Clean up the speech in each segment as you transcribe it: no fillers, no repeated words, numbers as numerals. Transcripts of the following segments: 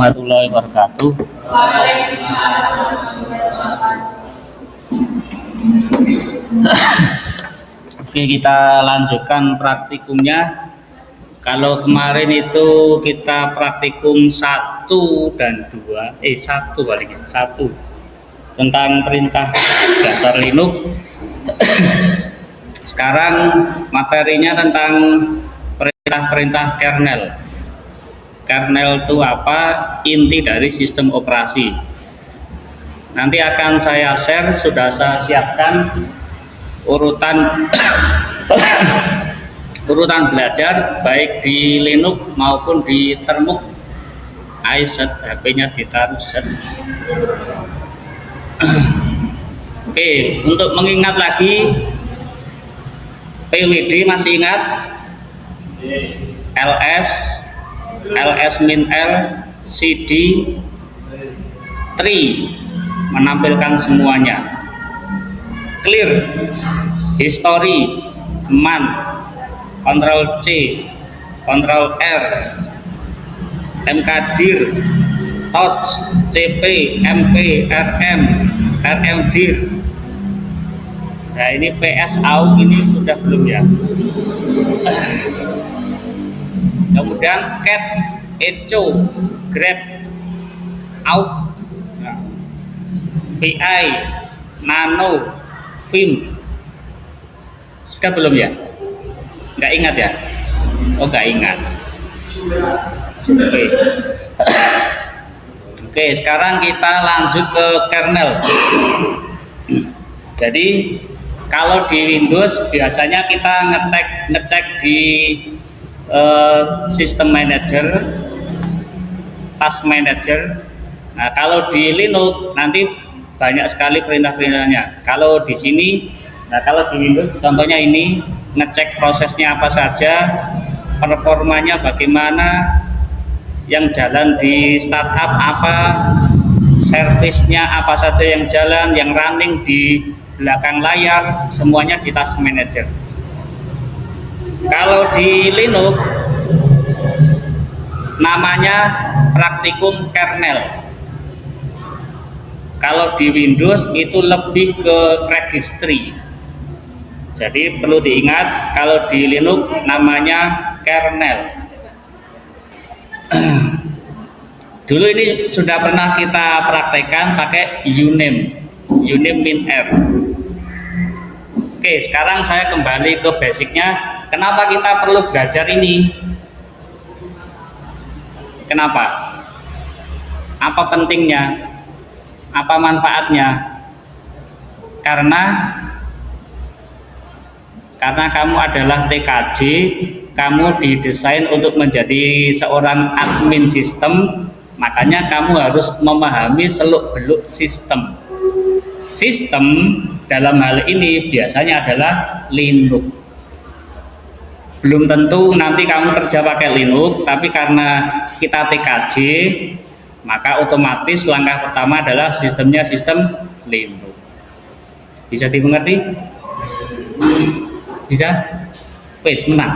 warahmatullahi wabarakatuh. Oke, kita lanjutkan praktikumnya. Kalau kemarin itu kita praktikum 1 dan 2, 1 paling 1 tentang perintah dasar Linux. Sekarang materinya tentang perintah-perintah kernel. Kernel itu apa? Inti dari sistem operasi. Nanti akan saya share, sudah saya siapkan urutan urutan belajar baik di Linux maupun di Termux. Ayo set HP-nya ditaruh set. Oke, untuk mengingat lagi PWD masih ingat? ls min l cd tree menampilkan semuanya. Clear, history, man, Ctrl C, Ctrl R, mkdir, touch, cp, mv, rm, rmdir. Nah ini ps out ini sudah belum ya. Kemudian cat, echo, grep, out, vi, nano, vim. Sudah belum ya? Nggak ingat ya? Oh nggak ingat. Oke, sekarang kita lanjut ke kernel. Jadi kalau di Windows biasanya kita ngecek di System Manager, Task Manager. Nah, kalau di Linux nanti banyak sekali perintah-perintahnya. Kalau di sini, nah kalau di Windows contohnya ini ngecek prosesnya apa saja, performanya bagaimana, yang jalan di startup apa, servisnya apa saja yang jalan, yang running di belakang layar, semuanya di Task Manager. Kalau di Linux namanya praktikum kernel. Kalau di Windows itu lebih ke registry. Jadi perlu diingat, kalau di Linux namanya kernel. Dulu ini sudah pernah kita praktekkan pakai uname min r. Oke, sekarang saya kembali ke basicnya. Kenapa kita perlu belajar ini? Kenapa? Apa pentingnya? Apa manfaatnya? Karena kamu adalah TKJ, kamu didesain untuk menjadi seorang admin sistem, makanya kamu harus memahami seluk-beluk sistem. Sistem dalam hal ini biasanya adalah Linux. Belum tentu nanti kamu kerja pakai Linux, tapi karena kita TKJ, maka otomatis langkah pertama adalah sistemnya sistem Linux. Bisa dimengerti? Bisa? Wes, menang.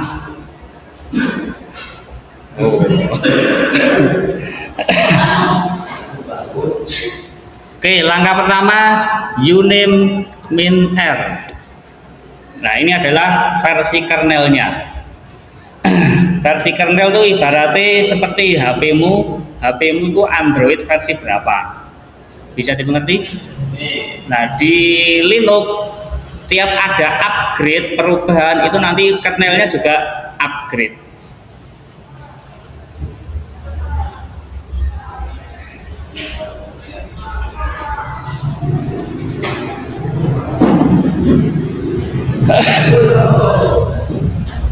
Oh. Oke, langkah pertama uname min r. Nah, ini adalah versi kernelnya. Versi kernel itu ibaratnya seperti HP-mu itu Android versi berapa? Bisa dimengerti? Nah, di Linux tiap ada upgrade perubahan itu nanti kernelnya juga upgrade.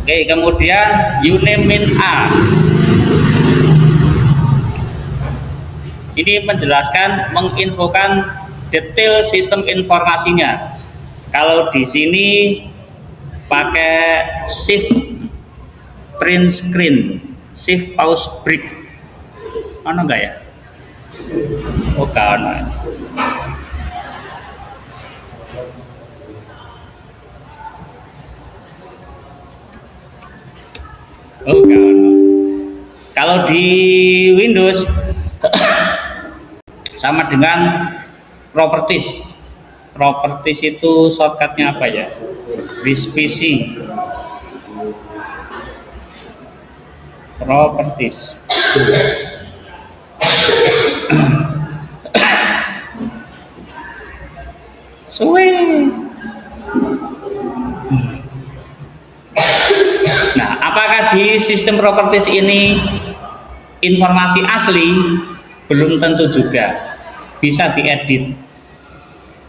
Oke, kemudian uname min a. Ini menjelaskan, menginfokan detail sistem informasinya. Kalau di sini pakai shift print screen, shift pause break. Mana enggak ya? Oh, enggak. Oh, kalau di Windows Sama dengan properties. Properties itu shortcutnya apa ya? Wispisi. Properties. Suwe. Nah, apakah di sistem properties ini informasi asli? Belum tentu juga. Bisa diedit.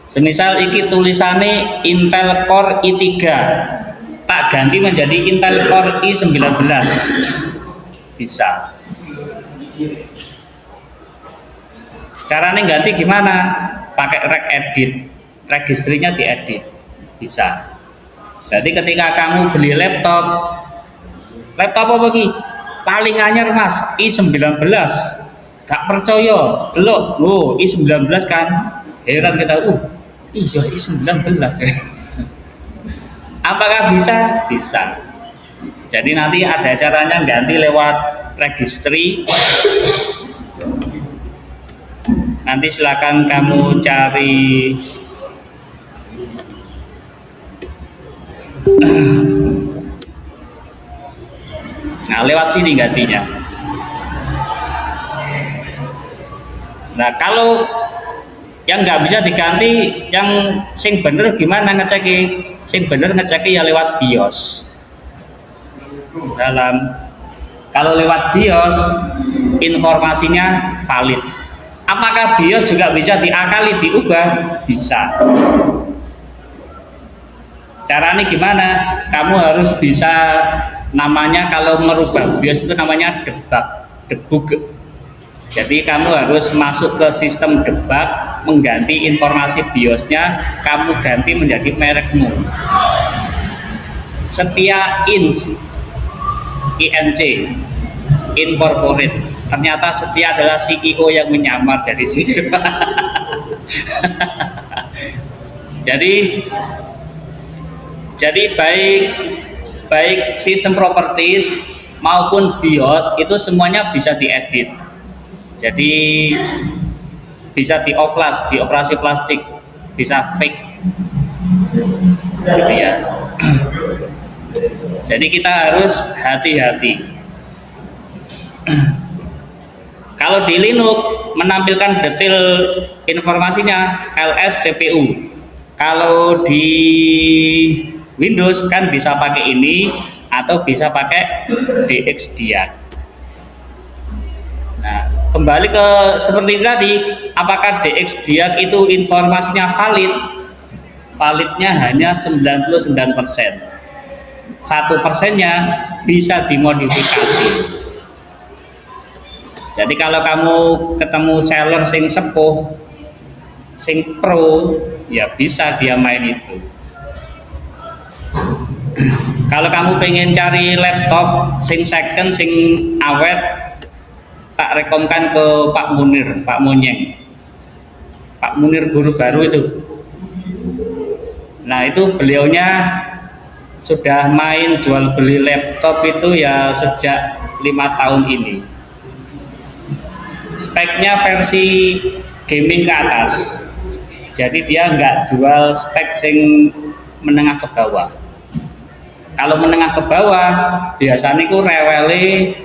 Semisal iki tulisannya Intel Core i3, tak ganti menjadi Intel Core i19. Bisa. Caranya ganti gimana? Pakai regedit. Registrinya diedit. Bisa. Jadi ketika kamu beli laptop apa lagi? Paling anyar mas, i19. Gak percaya, delok, i19 kan? Heran kita, iya i19 ya. Apakah bisa? Bisa. Jadi nanti ada caranya ganti lewat registry. Nanti silakan kamu cari nah lewat sini gantinya. Nah kalau yang nggak bisa diganti, yang sing bener gimana ngeceki? Sing bener ngeceki ya lewat BIOS. Kalau lewat BIOS informasinya valid. Apakah BIOS juga bisa diakali, diubah? Bisa. Caranya gimana? Kamu harus bisa, namanya kalau merubah BIOS itu namanya debug. Jadi kamu harus masuk ke sistem debug, mengganti informasi BIOSnya, kamu ganti menjadi merekmu. Setia INC, Incorporate. Ternyata Setia adalah CEO yang menyamar dari situ. Jadi baik sistem properties maupun BIOS itu semuanya bisa diedit. Jadi bisa dioplas, dioperasi plastik, bisa fake, gitu ya. Jadi kita harus hati-hati. Kalau di Linux menampilkan detail informasinya ls CPU. Kalau di Windows kan bisa pakai ini atau bisa pakai DXDiag. Nah, kembali ke seperti tadi, apakah DXDiag itu informasinya valid? Validnya hanya 99%. 1%-nya bisa dimodifikasi. Jadi kalau kamu ketemu seller sing sepuh, sing pro, ya bisa dia main itu. Kalau kamu pengen cari laptop sing second, sing awet, tak rekomkan ke Pak Munir, Pak Monyeng, Pak Munir guru baru itu. Nah itu beliaunya sudah main jual beli laptop itu ya sejak 5 tahun ini. Speknya versi gaming ke atas, jadi dia nggak jual spek sing menengah ke bawah. Kalau menengah ke bawah biasanya ku rewele,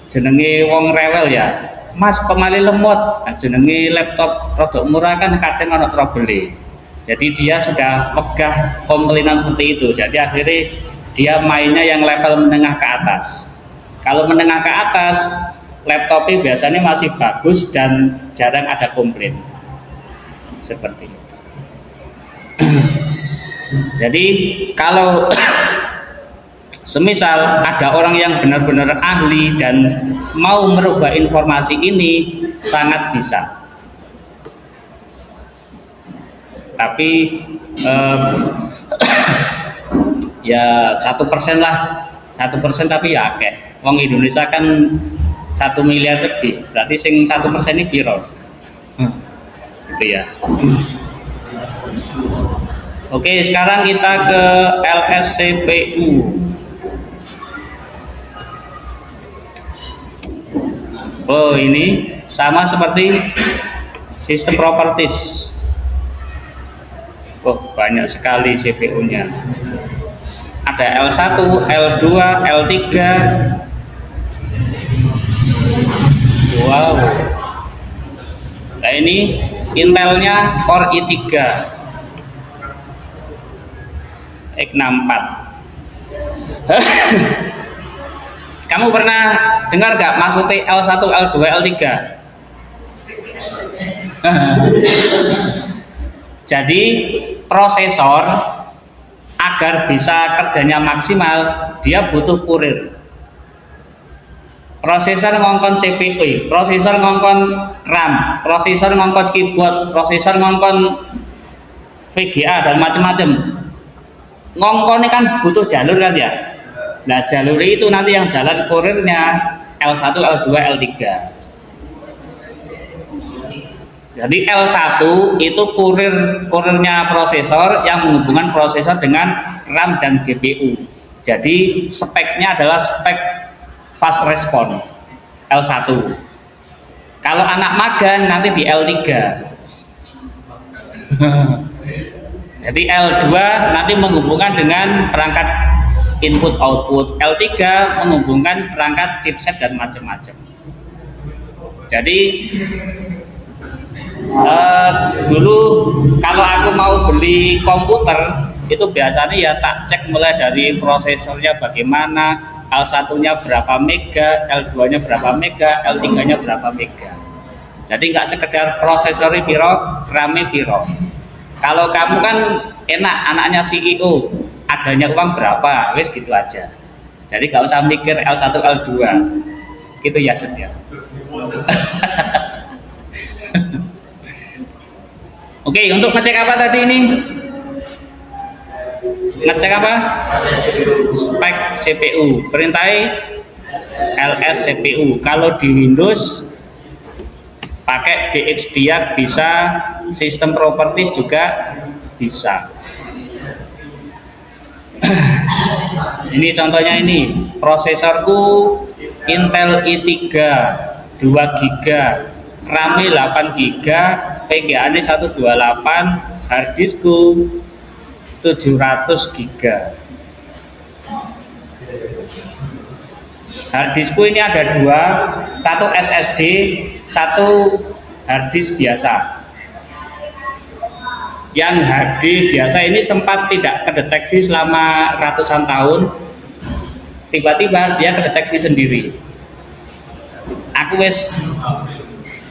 jenenge wong rewel ya, mas kemali lemot. Nah, jenenge laptop produk murah kan kadang ada trouble. Jadi dia sudah megah komplainan seperti itu, jadi akhirnya dia mainnya yang level menengah ke atas. Kalau menengah ke atas, laptopnya biasanya masih bagus dan jarang ada komplain seperti itu. Jadi kalau semisal ada orang yang benar-benar ahli dan mau merubah informasi ini, sangat bisa. Tapi ya 1% lah, 1%, tapi ya oke. Wong Indonesia kan 1 miliar lebih, berarti sing 1% ini piro? Gitu ya. Oke, sekarang kita ke LSCPU. Oh, ini sama seperti sistem properties. Oh, banyak sekali CPU-nya. Ada L1, L2, L3. Wow. Nah, ini Intelnya Core i3 X64. Kamu pernah dengar gak maksudnya L1, L2, L3? Jadi prosesor agar bisa kerjanya maksimal, dia butuh kurir. Prosesor ngongkon CPU, prosesor ngongkon RAM, prosesor ngongkon keyboard, prosesor ngongkon VGA dan macam-macam. Ngongkonnya kan butuh jalur kan ya. Nah, jalur itu nanti yang jalan kurirnya L1, L2, L3. Jadi L1 itu kurirnya prosesor yang menghubungkan prosesor dengan RAM dan GPU. Jadi speknya adalah spek fast response L1. Kalau anak magang nanti di L3. Jadi L2 nanti menghubungkan dengan perangkat input output, L3 menghubungkan perangkat chipset dan macam-macam. Jadi dulu kalau aku mau beli komputer itu biasanya ya tak cek mulai dari prosesornya bagaimana, L1-nya berapa mega, L2-nya berapa mega, L3-nya berapa mega. Jadi nggak sekedar prosesornya piro, RAM-nya piro. Kalau kamu kan enak, anaknya CEO, adanya uang berapa, wes gitu aja. Jadi nggak usah mikir L1, L2, gitu ya Set ya. Oke, untuk ngecek apa tadi ini? Ngecek apa? Spek CPU. Perintahnya ls CPU. Kalau di Windows pakai DXDiag bisa, sistem properties juga bisa. Ini contohnya ini, prosesorku Intel i3 2 GB, RAM 8 GB, VGA-nya 128, harddiskku 700 GB. Harddiskku ini ada dua, satu SSD, satu harddisk biasa. Yang HD biasa ini sempat tidak kedeteksi selama ratusan tahun, tiba-tiba dia kedeteksi sendiri. Aku wes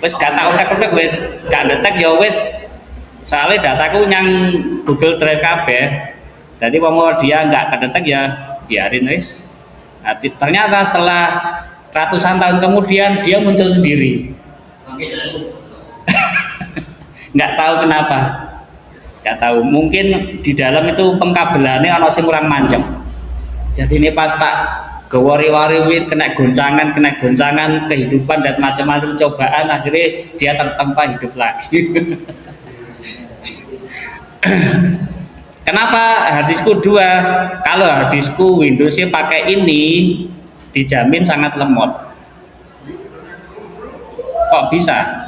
gak tau utek wes gak detek ya wes, soalnya dataku yang Google Drive kabeh. Jadi mau dia nggak kedetek ya biarin wes. Nah, ternyata setelah ratusan tahun kemudian dia muncul sendiri. Nggak tahu kenapa. Nggak tahu, mungkin di dalam itu pengkabelannya ono sing kurang mancem. Jadi ini pas tak gewari-wari kena goncangan kehidupan dan macam-macam cobaan, akhirnya dia tertempa hidup lagi. Kenapa harddiskku 2? Kalau harddiskku Windowsnya pakai ini dijamin sangat lemot. Kok bisa?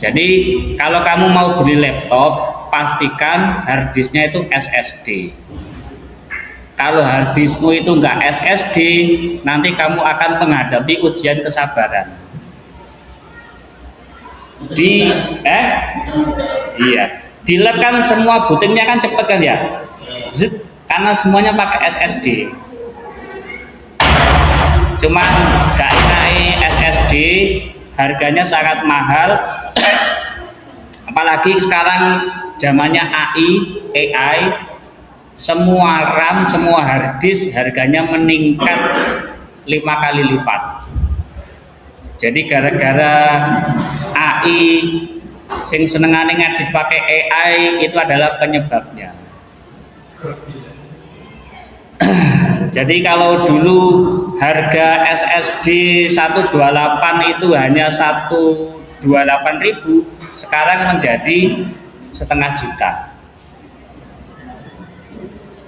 Jadi kalau kamu mau beli laptop, pastikan harddisknya itu SSD. Kalau harddiskmu itu enggak SSD, nanti kamu akan menghadapi ujian kesabaran. Iya, di lab kan semua bootingnya kan cepet kan ya, karena semuanya pakai SSD. Cuman gak enak SSD, harganya sangat mahal. Apalagi sekarang zamannya AI, semua RAM, semua harddisk harganya meningkat 5 kali lipat. Jadi gara-gara AI sing senengane ngedit pakai AI itu adalah penyebabnya. Jadi kalau dulu harga SSD 128 itu hanya 128.000, sekarang menjadi setengah juta.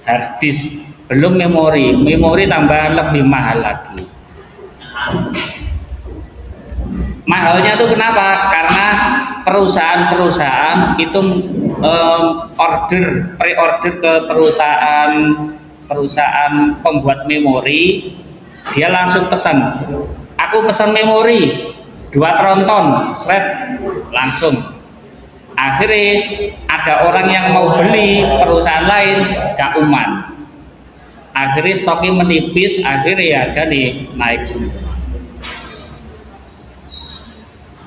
Harddisk belum memori tambahan lebih mahal lagi. Mahalnya itu kenapa? Karena perusahaan-perusahaan itu pre-order ke perusahaan pembuat memori, dia langsung pesan, aku pesan memori 2 tronton, seret, langsung. Akhirnya ada orang yang mau beli, perusahaan lain gak uman. Akhirnya stoknya menipis, akhirnya harga naik semua.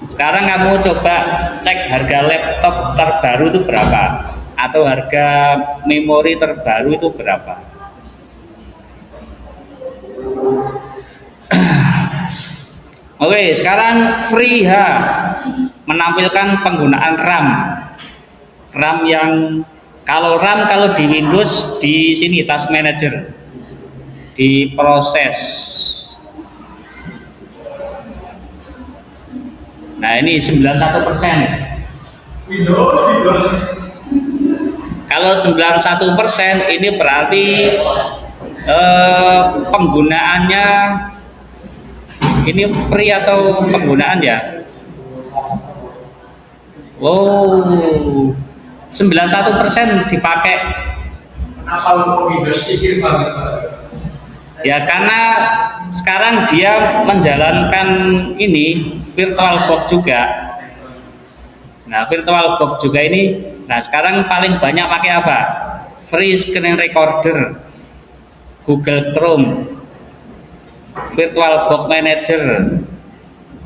Sekarang kamu coba cek harga laptop terbaru itu berapa, atau harga memori terbaru itu berapa. Oke, sekarang FreeH menampilkan penggunaan RAM yang kalau di Windows di sini Task Manager, di proses. Nah ini 91%. Kalau 91% ini berarti penggunaannya ini free atau penggunaan ya? Wow, 91% dipakai. Kenapa untuk Windows dikit banget? Ya karena sekarang dia menjalankan ini VirtualBox juga. Nah VirtualBox juga ini, nah sekarang paling banyak pakai apa? Free Screen Recorder, Google Chrome, VirtualBox Manager,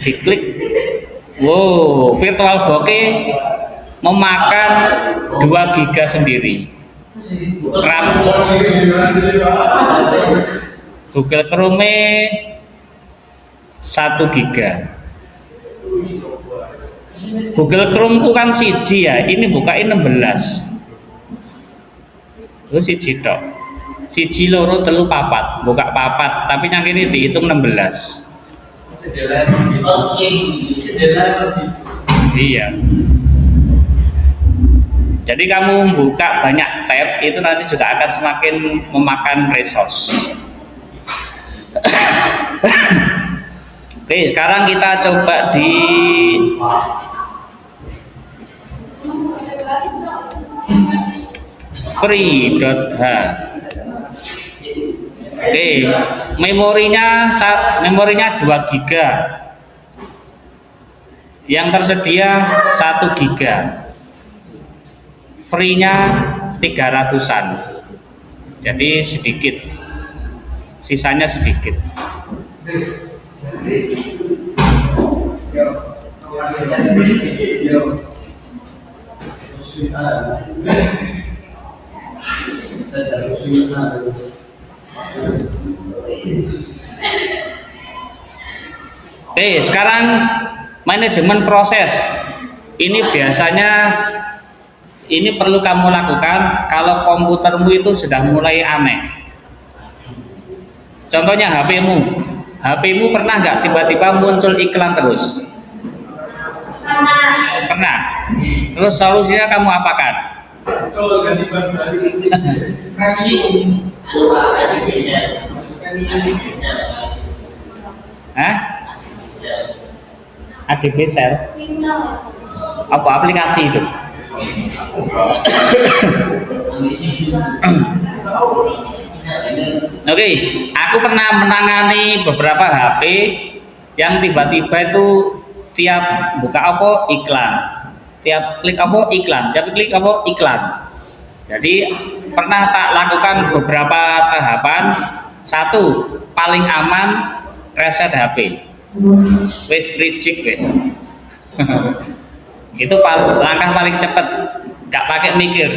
diklik, wow, VirtualBox-nya memakan 2 GB sendiri RAM. Google Chrome 1 GB. Google Chrome itu kan siji ya, ini bukain 16. Terus siji tok. Siji loro telu papat, buka papat, tapi yang ini dihitung 16. Iya. Jadi kamu buka banyak tab itu nanti juga akan semakin memakan resource. Oke, sekarang kita coba di free.h. Oke, memorinya 2 GB. Yang tersedia 1 GB. Free-nya 300-an. Jadi sedikit. Sisanya sedikit. Oke, sekarang manajemen proses. Ini biasanya ini perlu kamu lakukan kalau komputermu itu sudah mulai aneh. Contohnya HP-mu pernah nggak tiba-tiba muncul iklan terus? Pernah. Terus solusinya kamu apakan? Hah? ADBSel? Apa aplikasi itu? Oke, aku pernah menangani beberapa HP yang tiba-tiba itu tiap buka apa iklan, tiap klik apa iklan, tiap klik apa iklan. Jadi pernah tak lakukan beberapa tahapan. Satu, paling aman reset HP, wis reject wis. Itu langkah paling cepat, gak pakai mikir,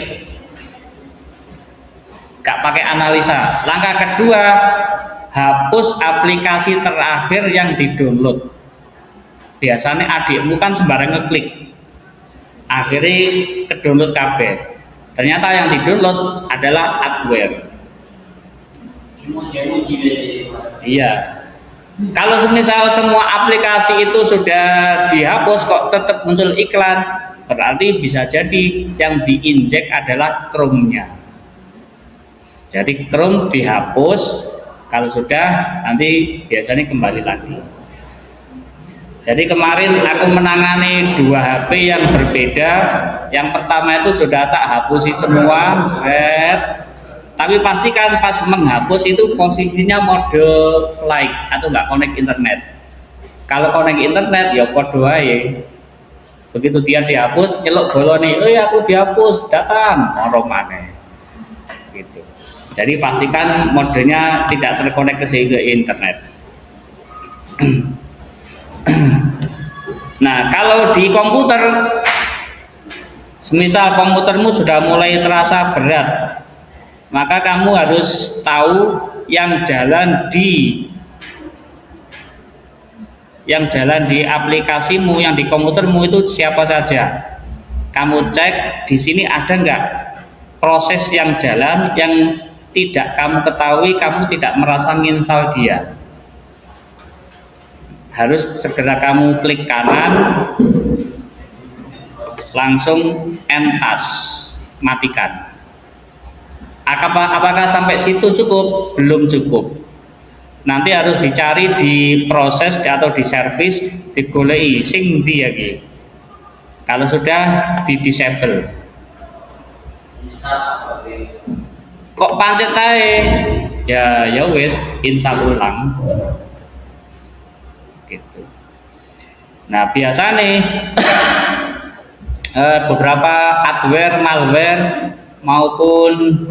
gak pakai analisa. Langkah kedua, hapus aplikasi terakhir yang di-download. Biasanya adikmu kan sembarang ngeklik, akhirnya ke-download kabeh. Ternyata yang di-download adalah adware. Iya. Kalau semisal semua aplikasi itu sudah dihapus kok tetap muncul iklan, berarti bisa jadi yang diinjek adalah Chrome-nya. Jadi Chrome dihapus, kalau sudah nanti biasanya kembali lagi. Jadi kemarin aku menangani 2 HP yang berbeda. Yang pertama itu sudah tak hapusi semua, tapi pastikan pas menghapus itu posisinya mode flight atau nggak connect internet. Kalau connect internet ya podo ae. Begitu dia dihapus, nyeluk bolone, aku dihapus, datang, orang maneh. Gitu. Jadi pastikan modenya tidak terkonek ke internet. Nah, kalau di komputer, semisal komputermu sudah mulai terasa berat, maka kamu harus tahu yang jalan di aplikasimu, yang di komputermu itu siapa saja. Kamu cek di sini ada nggak proses yang jalan yang tidak kamu ketahui, kamu tidak merasa nginstal dia. Harus segera kamu klik kanan, langsung entas, matikan. Apakah sampai situ cukup? Belum cukup. Nanti harus dicari di proses atau di servis, digolei sing ndi iki. Kalau sudah di disable. Kok pancet ae? Ya wis, install ulang. Gitu. Nah, biasa nih beberapa adware, malware maupun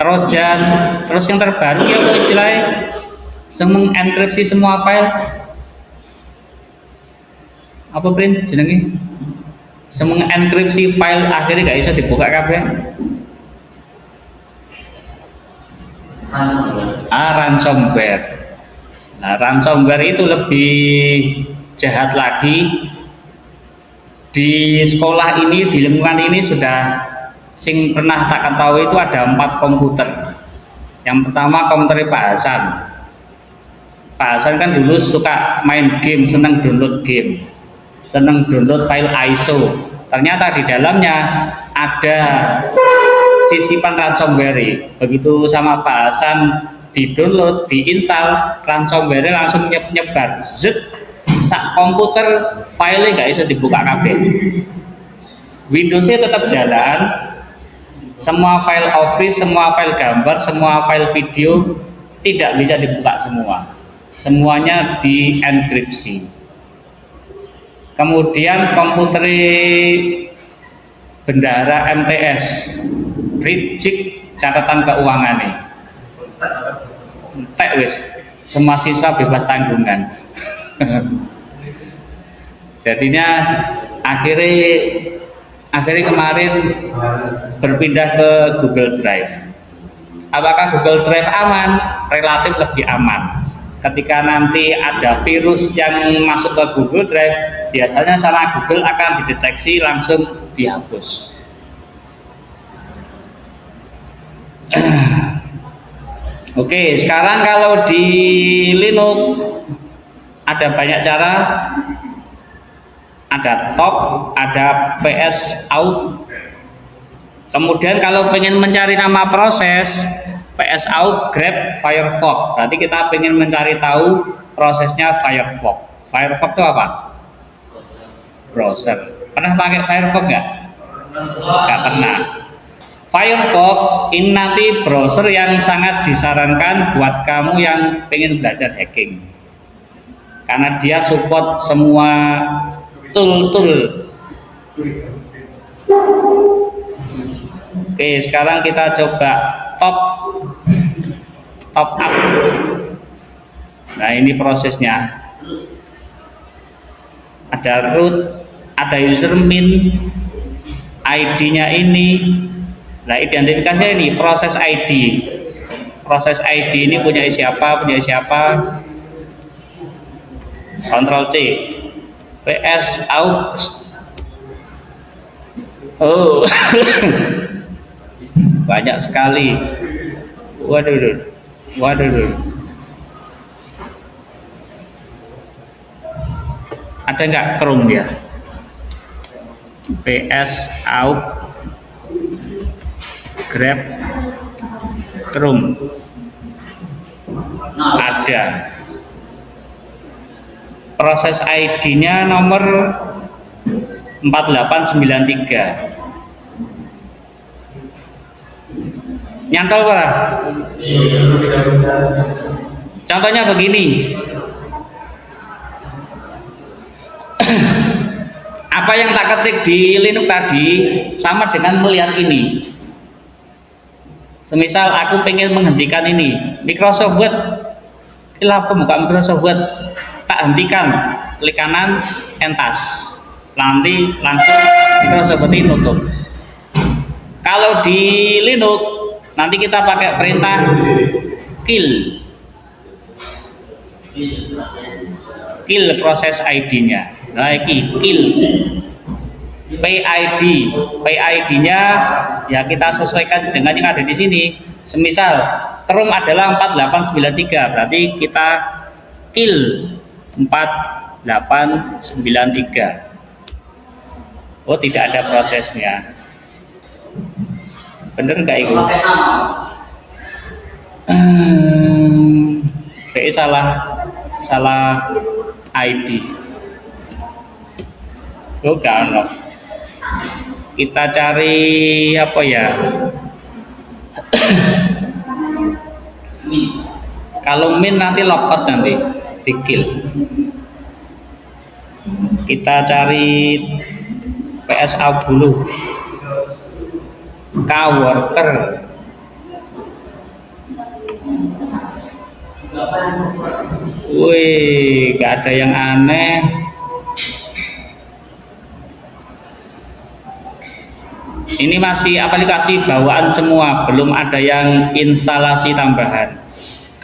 Trojan, terus yang terbaru ya apa istilahnya, mengenkripsi semua file. Apa print jenenge? Mengenkripsi file akhirnya gak bisa dibuka kabeh. Ransomware. Nah, ransomware itu lebih jahat lagi. Di sekolah ini, di lingkungan ini sudah sing pernah tak ketahui itu ada 4 komputer. Yang pertama komputer Pak Hasan. Pak Hasan kan dulu suka main game, seneng download game, seneng download file ISO. Ternyata di dalamnya ada sisipan ransomware. Begitu sama Pak Hasan di download, diinstal, ransomware langsung nyebar. Sak komputer filenya nggak bisa dibuka kabeh. Windowsnya tetap jalan, semua file Office, semua file gambar, semua file video tidak bisa dibuka semua. Semuanya dienkripsi. Kemudian komputer bendahara MTS, reject catatan keuangannya. Entek wis, semua siswa bebas tanggungan. Jadinya akhirnya kemarin berpindah ke Google Drive. Apakah Google Drive aman? Relatif lebih aman. Ketika nanti ada virus yang masuk ke Google Drive, biasanya sama Google akan dideteksi, langsung dihapus. Oke, sekarang kalau di Linux ada banyak cara. Ada top, ada PS out. Kemudian kalau pengen mencari nama proses, PS out grep Firefox. Berarti kita pengen mencari tahu prosesnya Firefox. Firefox itu apa? Browser. Pernah pakai Firefox nggak? Nggak pernah. Firefox ini nanti browser yang sangat disarankan buat kamu yang pengen belajar hacking, karena dia support semua tool. Oke, sekarang kita coba top up. Nah, ini prosesnya. Ada root, ada user min, ID-nya ini. Nah, identifikasinya ini proses ID. Proses ID ini punya siapa? Ctrl C. PS aux. Oh. Banyak sekali. Waduh. Ada nggak Chrome dia? PS aux grep Chrome. Ada. Proses ID-nya nomor 4893. Nyantol Pak? Contohnya begini. Apa yang tak ketik di Linux tadi sama dengan melihat ini. Semisal aku pengen menghentikan ini, Microsoft Word, kita buka Microsoft Word, tak hentikan, klik kanan, entas, nanti langsung Microsoft Word ini tutup. Kalau di Linux, nanti kita pakai perintah kill proses ID-nya. Nah, ini kill PID-nya ya kita sesuaikan dengan yang ada di sini. Semisal term adalah 4893, berarti kita kill 4893. Oh, tidak ada prosesnya. Bener nggak itu? Berarti salah ID. Oh, kan. Kita cari apa ya? Kalau min nanti logout nanti di kill. Kita cari PSA dulu. Coworker. Wih, gak ada yang aneh. Ini masih aplikasi bawaan semua, belum ada yang instalasi tambahan.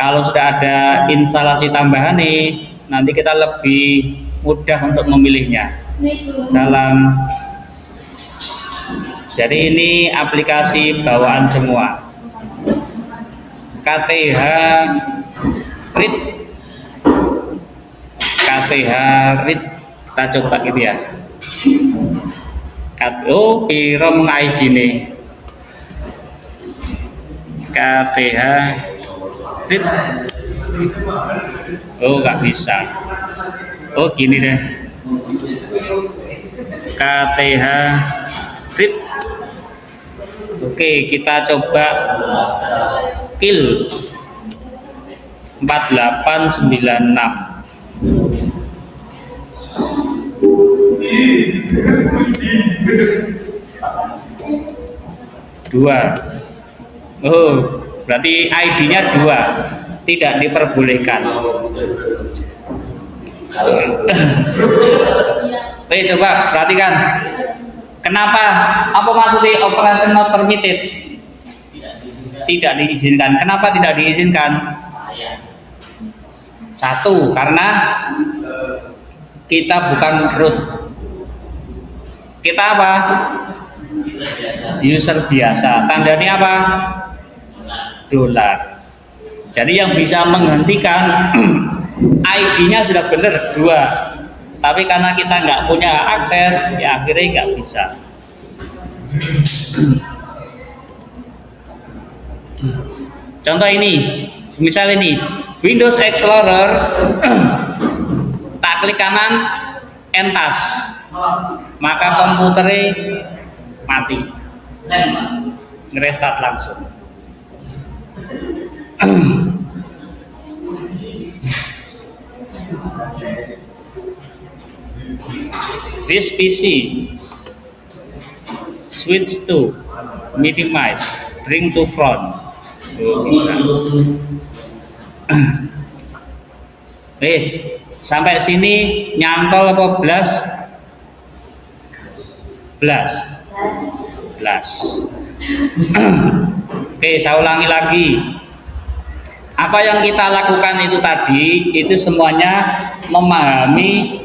Kalau sudah ada instalasi tambahan nih, nanti kita lebih mudah untuk memilihnya. Salam. Jadi ini aplikasi bawaan semua. KTH Read, KTH Read, kita coba gitu ya. Oh, piro meng ID nih. KTH Read. Oh, nggak bisa. Oh, gini deh. KTH Read. Oke, kita coba kill 4896. Dua. Oh, berarti ID-nya 2, tidak diperbolehkan. Oke, coba perhatikan. Kenapa? Apa maksudnya operation not permitted? Tidak diizinkan. Kenapa tidak diizinkan? Satu, karena kita bukan root. Kita apa? User biasa. Tandanya apa? Dolar. Jadi yang bisa menghentikan ID-nya sudah benar 2, tapi karena kita nggak punya akses, ya akhirnya nggak bisa. Contoh ini, misal ini Windows Explorer, tak klik kanan, entas, maka komputernya mati, ngerestart langsung. This PC, switch to, minimize, bring to front. Oh, bisa. Sampai sini nyantol apa belas? Belas. Oke, saya ulangi lagi. Apa yang kita lakukan itu tadi, itu semuanya memahami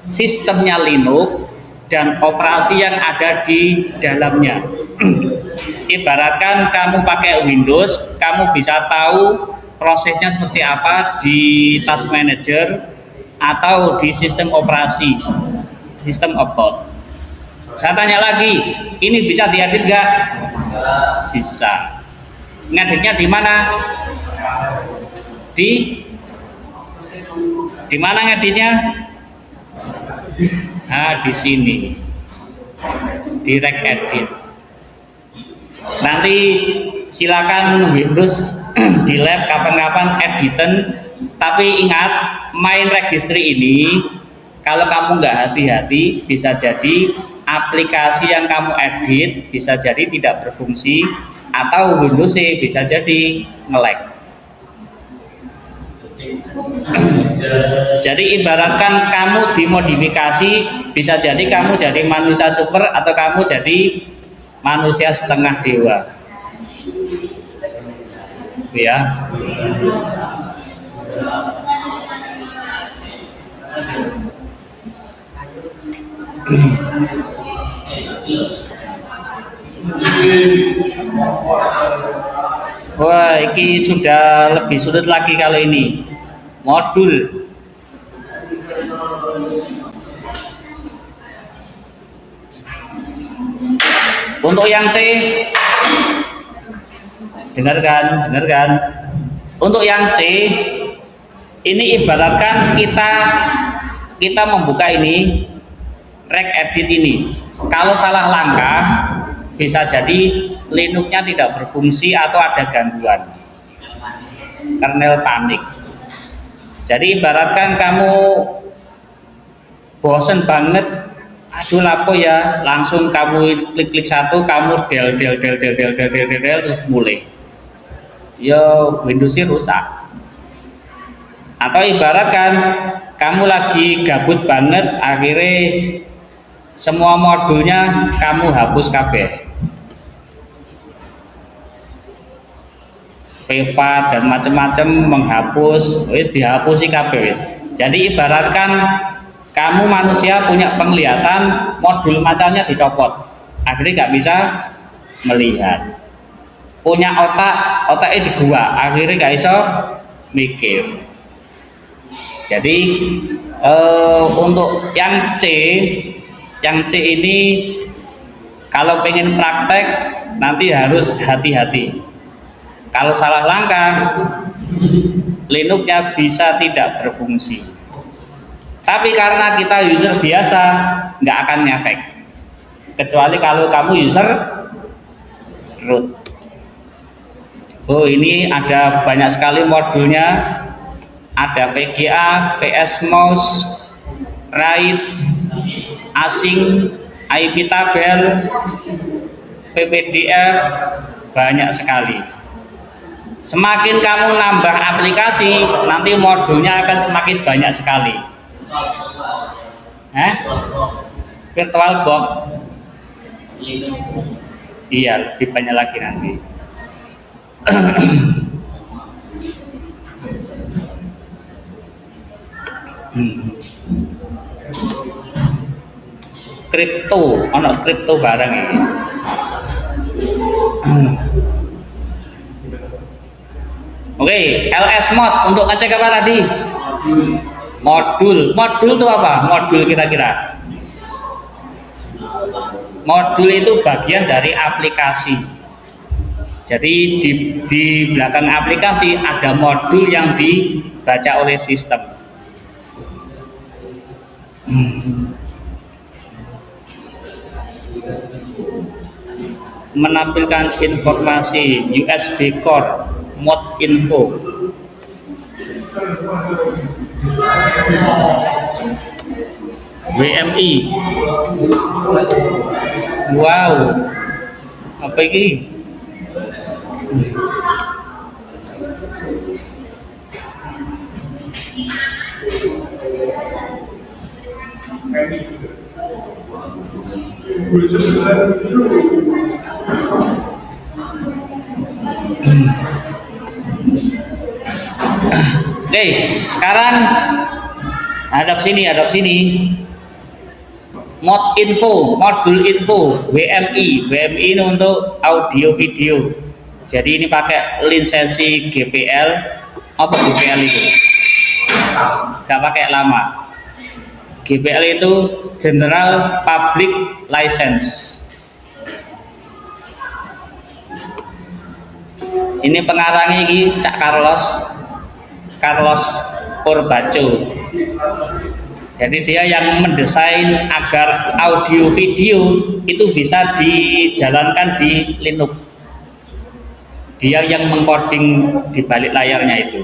sistemnya Linux dan operasi yang ada di dalamnya. Ibaratkan kamu pakai Windows, kamu bisa tahu prosesnya seperti apa di Task Manager atau di sistem operasi, sistem opcode. Saya tanya lagi, ini bisa diedit nggak? Bisa. Ngeditnya di mana? Di mana ngeditnya? Nah, di sini direct edit. Nanti silakan Windows di lab kapan-kapan editen, tapi ingat main registry ini kalau kamu nggak hati-hati bisa jadi aplikasi yang kamu edit bisa jadi tidak berfungsi atau Windows bisa jadi nge-lag. Jadi ibaratkan kamu dimodifikasi, bisa jadi kamu jadi manusia super atau kamu jadi manusia setengah dewa. Ya. Wah, ini sudah lebih sulit lagi kalau ini. Modul. Untuk yang C, dengarkan. Untuk yang C, ini ibaratkan kita membuka ini reg edit ini. Kalau salah langkah, bisa jadi Linux-nya tidak berfungsi atau ada gangguan. Kernel panik. Jadi ibaratkan kamu bosen banget, aduh lapo ya, langsung kamu klik satu, kamu del terus mulai. Yo Windows-nya rusak. Atau ibaratkan kamu lagi gabut banget, akhirnya semua modulnya kamu hapus kabeh. Viva dan macam-macam menghapus, wis dihapusi kabeh wis. Jadi ibaratkan kamu manusia punya penglihatan, modul matanya dicopot, akhirnya nggak bisa melihat. Punya otaknya di gua, akhirnya nggak bisa mikir. Jadi untuk yang C ini kalau pengen praktek nanti harus hati-hati. Kalau salah langkah, Linux-nya bisa tidak berfungsi. Tapi karena kita user biasa, nggak akan ngefek. Kecuali kalau kamu user root. Oh, ini ada banyak sekali modulnya. Ada VGA, PS Mouse, RAID, asing, IP tabel, PPDF, banyak sekali. Semakin kamu nambah aplikasi, nanti modulnya akan semakin banyak sekali. VirtualBox, iya lebih banyak lagi nanti. Kripto barang ini. Oke, LS mod untuk ngecek apa tadi? Modul itu apa? Modul kira-kira? Modul itu bagian dari aplikasi. Jadi di belakang aplikasi ada modul yang dibaca oleh sistem. Menampilkan informasi USB core mod info. WMI. Wow, apa ini? Oke, sekarang hadap sini. Mod info, modul info, WMI ini untuk audio video. Jadi ini pakai lisensi GPL. Apa GPL itu? Gak pakai lama. GPL itu General Public License. Ini pengarangnya ini Cak Carlos Corbacho. Jadi dia yang mendesain agar audio video itu bisa dijalankan di Linux. Dia yang mengcoding di balik layarnya itu.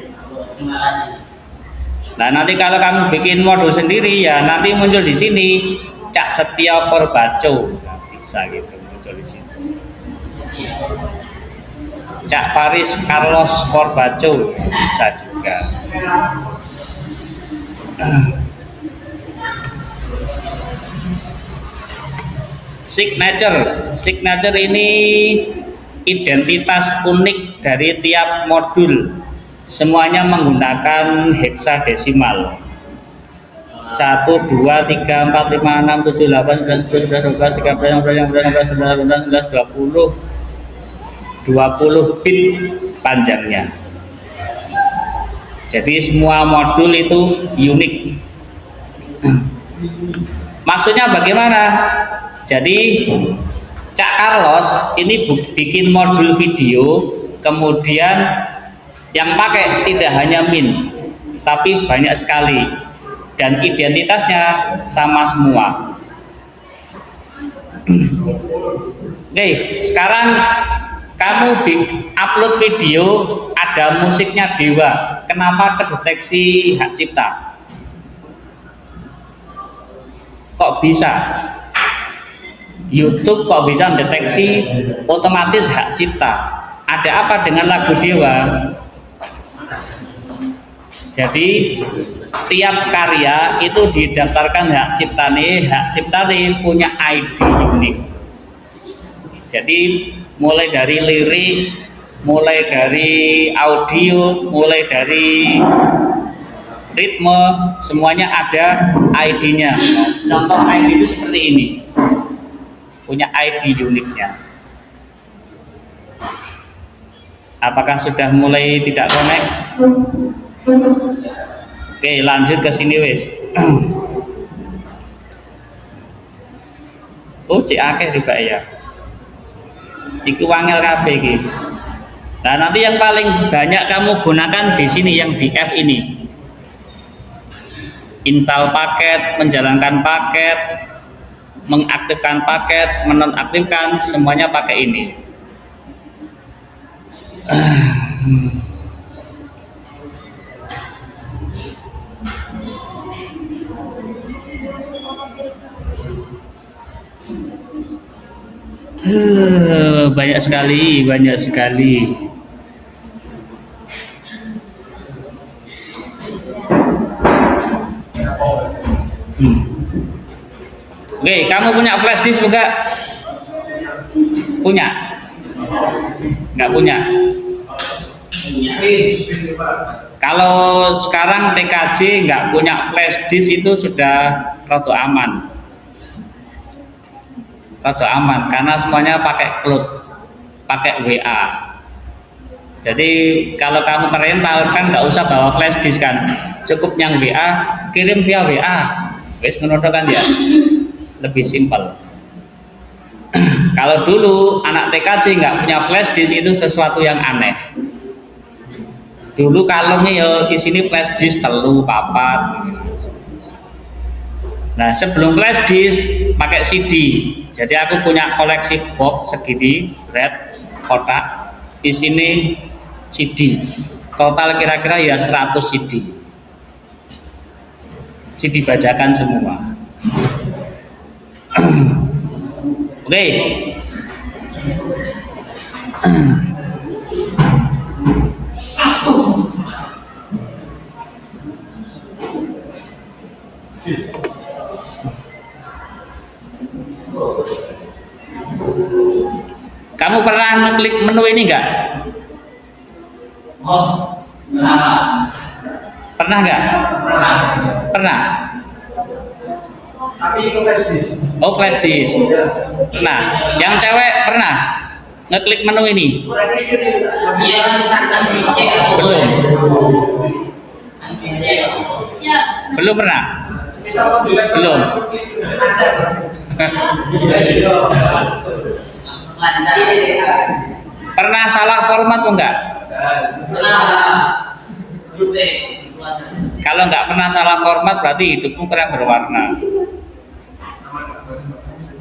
Nah nanti kalau kamu bikin modul sendiri ya nanti muncul di sini Cak Setia Perbaco, bisa gitu muncul di sini. Cak Faris Carlos Perbaco bisa juga. Signature ini identitas unik dari tiap modul. Semuanya menggunakan heksadesimal. 1, 2, 3, 4, 5, 6, 7, 8, 9, 10, 11, 12, 13, 14, 15, 16, 17, 18, 19, 20 bit panjangnya. Jadi semua modul itu unik. Maksudnya bagaimana? Jadi Cak Carlos ini bikin modul video, kemudian yang pakai tidak hanya Min, tapi banyak sekali, dan identitasnya sama semua. Oke, sekarang kamu upload video, ada musiknya Dewa. Kenapa kedeteksi hak cipta? Kok bisa? YouTube kok bisa mendeteksi otomatis hak cipta? Ada apa dengan lagu Dewa? Jadi tiap karya itu didaftarkan hak ciptane punya ID unik. Jadi mulai dari lirik, mulai dari audio, mulai dari ritme, semuanya ada ID-nya. Contoh ID itu seperti ini, punya ID uniknya. Apakah sudah mulai tidak connect? Oke, lanjut ke sini wis. Oh, cek akeh juga ya. Iki wangel kabeh iki. Nah, nanti yang paling banyak kamu gunakan di sini yang di F ini. Install paket, menjalankan paket, mengaktifkan paket, menonaktifkan, semuanya pakai ini. Banyak sekali. Oke, kamu punya flash disk enggak? Punya? Enggak punya? Kalau sekarang TKJ nggak punya flash disk itu sudah rada aman. Karena semuanya pakai cloud, pakai WA. Jadi kalau kamu kerental kan nggak usah bawa flash disk kan, cukup yang WA, kirim via WA, wes ngono kan ya, lebih simpel. Kalau dulu anak TKJ nggak punya flash disk itu sesuatu yang aneh. Dulu kalungnya ya di sini flash disk 3, 4. Nah sebelum flash disk pakai CD. Jadi aku punya koleksi box segini, red kotak, di sini CD. Total kira-kira ya 100 CD. CD bajakan semua. Oke. Kamu pernah ngeklik menu ini enggak? Oh, pernah. Pernah enggak? Pernah. Tapi itu flash disk. Oh, flash disk. Nah, yang cewek pernah ngeklik menu ini? Iya, Belum. Belum pernah? Belum. Pernah salah format enggak? Pernah. Kalau nggak pernah salah format berarti hidupmu kurang berwarna.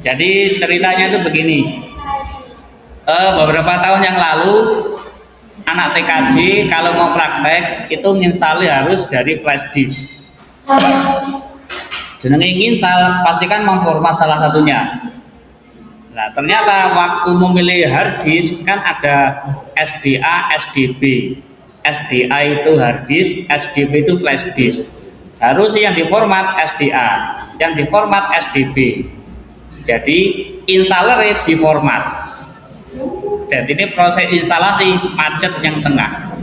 Jadi ceritanya itu begini. Beberapa tahun yang lalu anak TKJ kalau mau praktek itu nginstal harus dari flash disk. Jenenge nginstal pastikan memformat salah satunya. Nah ternyata waktu memilih hard disk kan ada SDA, SDB. SDA itu hard disk, SDB itu flash disk. Harus yang diformat SDA, yang diformat SDB. Jadi installer diformat. Dan ini proses instalasi macet yang tengah.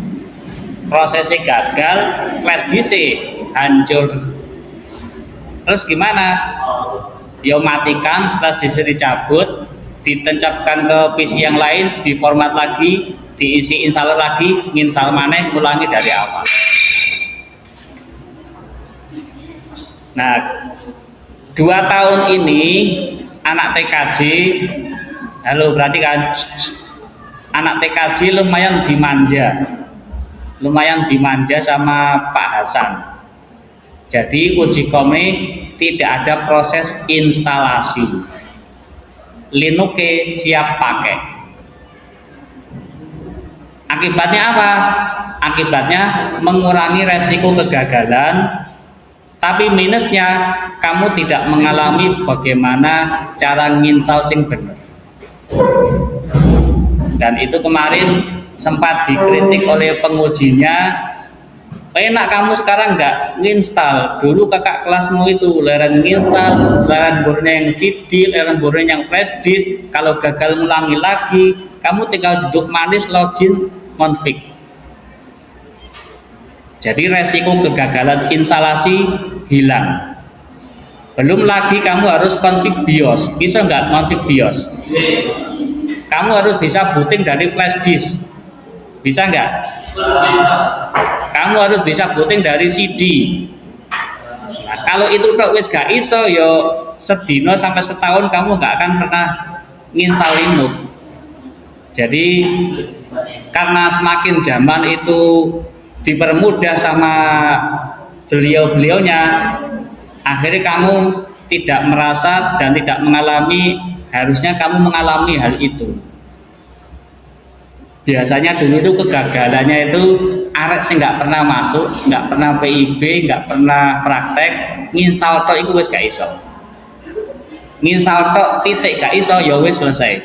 Prosesnya gagal, flash disk hancur. Terus gimana? Ya matikan, flash disk dicabut, ditancapkan ke PC yang lain, diformat lagi, diisi installer lagi, nginstal maneh, ulangi dari awal. Nah, 2 tahun ini anak TKJ, halo berarti kan, anak TKJ lumayan dimanja sama Pak Hasan. Jadi uji komne tidak ada proses instalasi. Linux siap pakai. Akibatnya apa? Akibatnya mengurangi resiko kegagalan, tapi minusnya kamu tidak mengalami bagaimana cara nginstal sing bener. Dan itu kemarin sempat dikritik oleh pengujinya. Enak kamu sekarang nggak nginstal, dulu kakak kelasmu itu leren nginstal, leren bornya yang CD, leren bornya yang flash disk. Kalau gagal ngulangi lagi, kamu tinggal duduk manis login config. Jadi resiko kegagalan instalasi hilang. Belum lagi kamu harus config BIOS. Bisa nggak config BIOS? Kamu harus bisa booting dari flash disk. Bisa nggak? Kamu harus bisa booting dari CD. Nah, kalau itu kok wis gak iso, yo sedino sampai setahun kamu nggak akan pernah nginstal Linux. Jadi karena semakin zaman itu dipermudah sama beliau-beliaunya, akhirnya kamu tidak merasa dan tidak mengalami, harusnya kamu mengalami hal itu. Biasanya dulu itu kegagalannya itu arek sih nggak pernah masuk, nggak pernah PIB, nggak pernah praktek, nginstal tok itu wis gak iso. Nginstal tok titik gak iso ya wis selesai.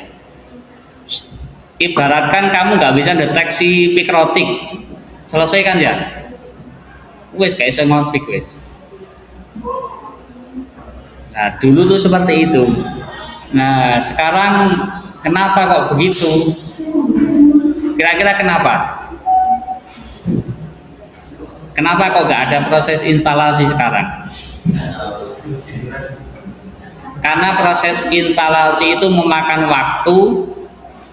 Ibaratkan kamu nggak bisa deteksi pikrotik, selesai kan ya? Wis gak iso config wis. Nah dulu tuh seperti itu. Nah sekarang kenapa kok begitu? Kira-kira kenapa? Kenapa kok nggak ada proses instalasi sekarang? Karena proses instalasi itu memakan waktu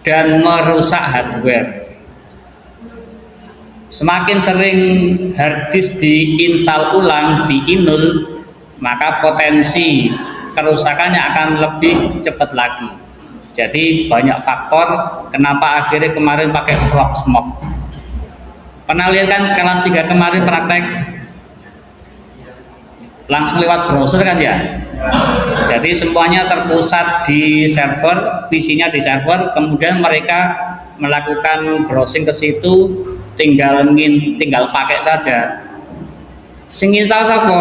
dan merusak hardware. Semakin sering hard disk diinstal ulang, diinul, maka potensi kerusakannya akan lebih cepat lagi. Jadi banyak faktor kenapa akhirnya kemarin pakai Proxmox. Pernah lihat kan kelas 3 kemarin praktek langsung lewat browser kan ya? Jadi semuanya terpusat di server, PC-nya di server, kemudian mereka melakukan browsing ke situ, tinggal pakai saja. Sing install siapa?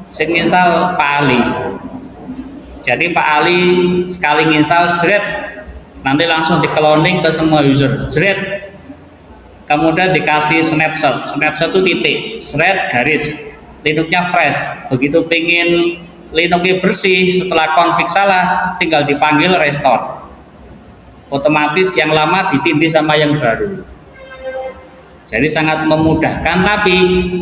Sing install Pak Ali. Jadi Pak Ali sekali nginstal jret, nanti langsung di cloning ke semua user jret. Kemudian dikasih snapshot itu titik, thread garis, Linuxnya fresh. Begitu pingin Linuxnya bersih setelah config salah, tinggal dipanggil restore. Otomatis yang lama ditindih sama yang baru. Jadi sangat memudahkan, tapi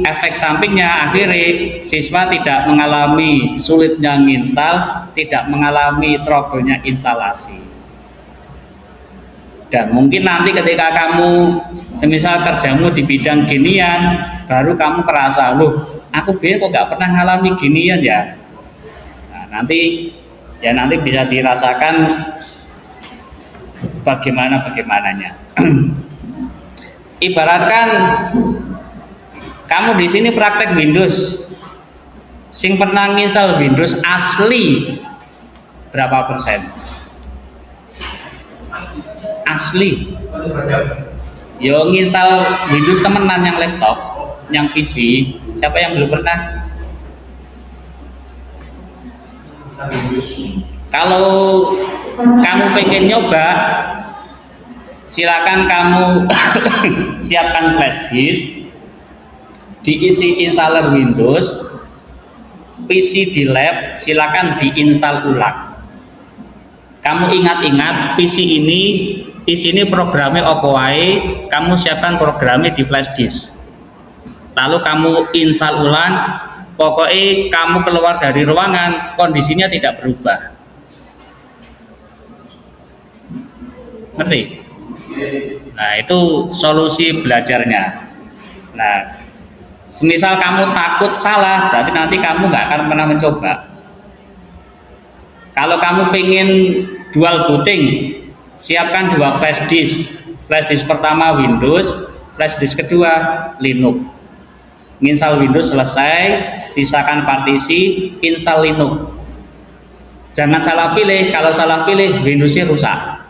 efek sampingnya akhirnya siswa tidak mengalami sulitnya nginstal, tidak mengalami trouble-nya instalasi. Dan mungkin nanti ketika kamu semisal kerjamu di bidang ginian, baru kamu kerasa, loh aku kok nggak pernah ngalami ginian ya. Nah, nanti bisa dirasakan bagaimananya. Ibaratkan Kamu di sini praktek Windows. Sing pernah nginstal Windows asli berapa persen? Asli. Yo nginstal Windows temenan yang laptop, yang PC. Siapa yang belum pernah? Kalau kamu pengen nyoba, silakan kamu siapkan flash disk, diisi installer Windows, PC di lab, silakan diinstal ulang. Kamu ingat-ingat PC ini isinya programnya apa wae, kamu siapkan programnya di flash disk. Lalu kamu install ulang, pokoknya kamu keluar dari ruangan, kondisinya tidak berubah. Ngerti? Nah, itu solusi belajarnya. Nah, semisal kamu takut salah, berarti nanti kamu nggak akan pernah mencoba. Kalau kamu pengen dual booting, siapkan 2 flash disk. Flash disk pertama Windows, flash disk kedua Linux. Install Windows selesai, pisahkan partisi, install Linux. Jangan salah pilih, kalau salah pilih Windowsnya rusak.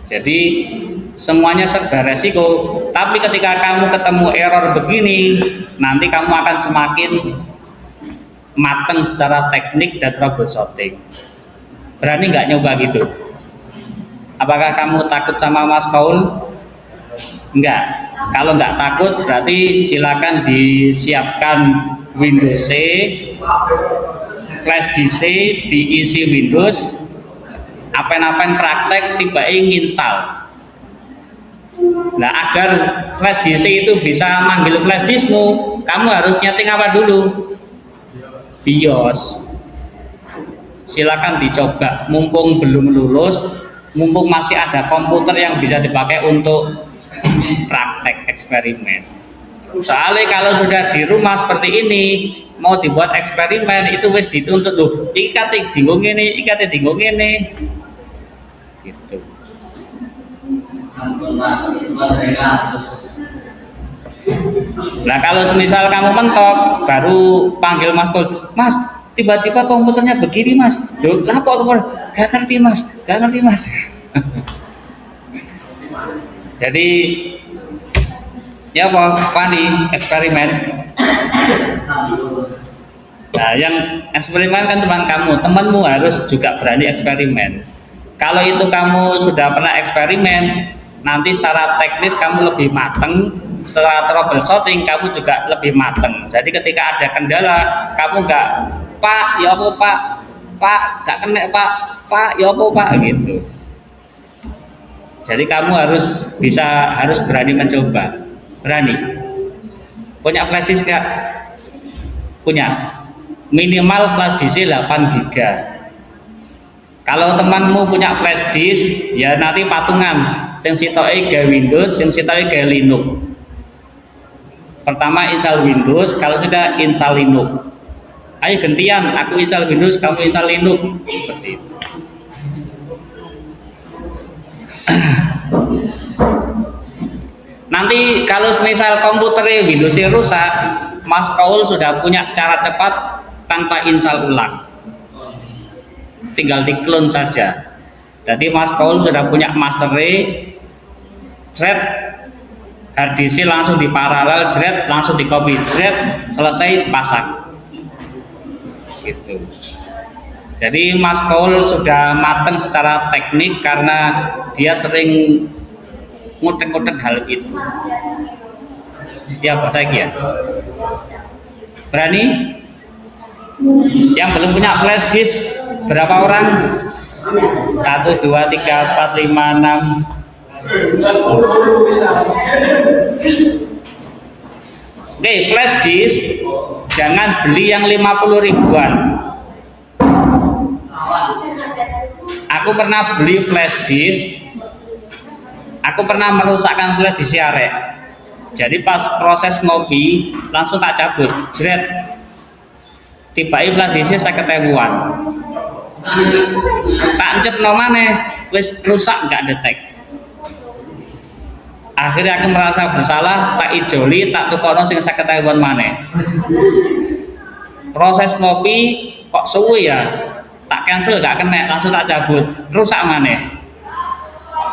Jadi semuanya serba resiko. Tapi ketika kamu ketemu error begini, nanti kamu akan semakin matang secara teknik dan troubleshooting. Berani nggak nyoba gitu? Apakah kamu takut sama Mas Kaul? Enggak. Kalau nggak takut, berarti silakan disiapkan Windows C, flash disk diisi Windows, apa-apain praktek tiba install. Nah, agar flash disk itu bisa manggil flash diskmu, kamu harus nyeting apa dulu? BIOS. Silakan dicoba, mumpung belum lulus, mumpung masih ada komputer yang bisa dipakai untuk praktek eksperimen. Soalnya kalau sudah di rumah seperti ini, mau dibuat eksperimen itu wis dituntut loh. Iki bingung ini, iki bingung ini. Gitu. Nah, kalau semisal kamu mentok, baru panggil Mas Kul, Mas, tiba-tiba komputernya begini Mas. Loh, lah kok gak ngerti Mas, gak ngerti Mas. Jadi ya apa nih eksperimen. Nah, yang eksperimen kan cuma kamu, temanmu harus juga berani eksperimen. Kalau itu kamu sudah pernah eksperimen, nanti secara teknis kamu lebih mateng, secara troubleshooting kamu juga lebih mateng. Jadi ketika ada kendala, kamu nggak Pak, ya apa Pak, nggak kena Pak, ya apa Pak gitu. Jadi kamu harus berani mencoba, berani. Punya flash disk nggak? Punya. Minimal flash disk 8 GB. Kalau temanmu punya flash disk, ya nanti patungan. Sing sitoke gawe Windows, sing sitoke gawe Linux. Pertama install Windows, kalau sudah install Linux. Ayo gantian, aku install Windows, kamu install Linux. Seperti itu. Nanti kalau misal komputernya Windowsnya rusak, Mas Kaul sudah punya cara cepat tanpa install ulang. Tinggal di-clone saja. Jadi Mas Kaul sudah punya masternya, thread hard disk langsung diparalel, thread langsung di copy, thread selesai pasang. Gitu. Jadi Mas Kaul sudah matang secara teknik karena dia sering ngutek-ngutek hal itu. Ya Pak Saiki ya. Berani? Yang belum punya flash disk berapa orang? 1, 2, 3, 4, 5, 6. Oke, flash disk jangan beli yang 50 ribuan. Aku pernah beli flash disk, aku pernah merusakkan flash disk arek. Jadi pas proses ngopi langsung tak cabut, jret. Tiba-tiba flash disknya 50.000-an. Tak cepno maneh, wis rusak nggak detek. Akhirnya aku merasa bersalah, tak ijoli, tak tukono sing 50.000 maneh. Proses ngopi kok suwi ya, tak cancel gak kena, langsung tak cabut, rusak maneh.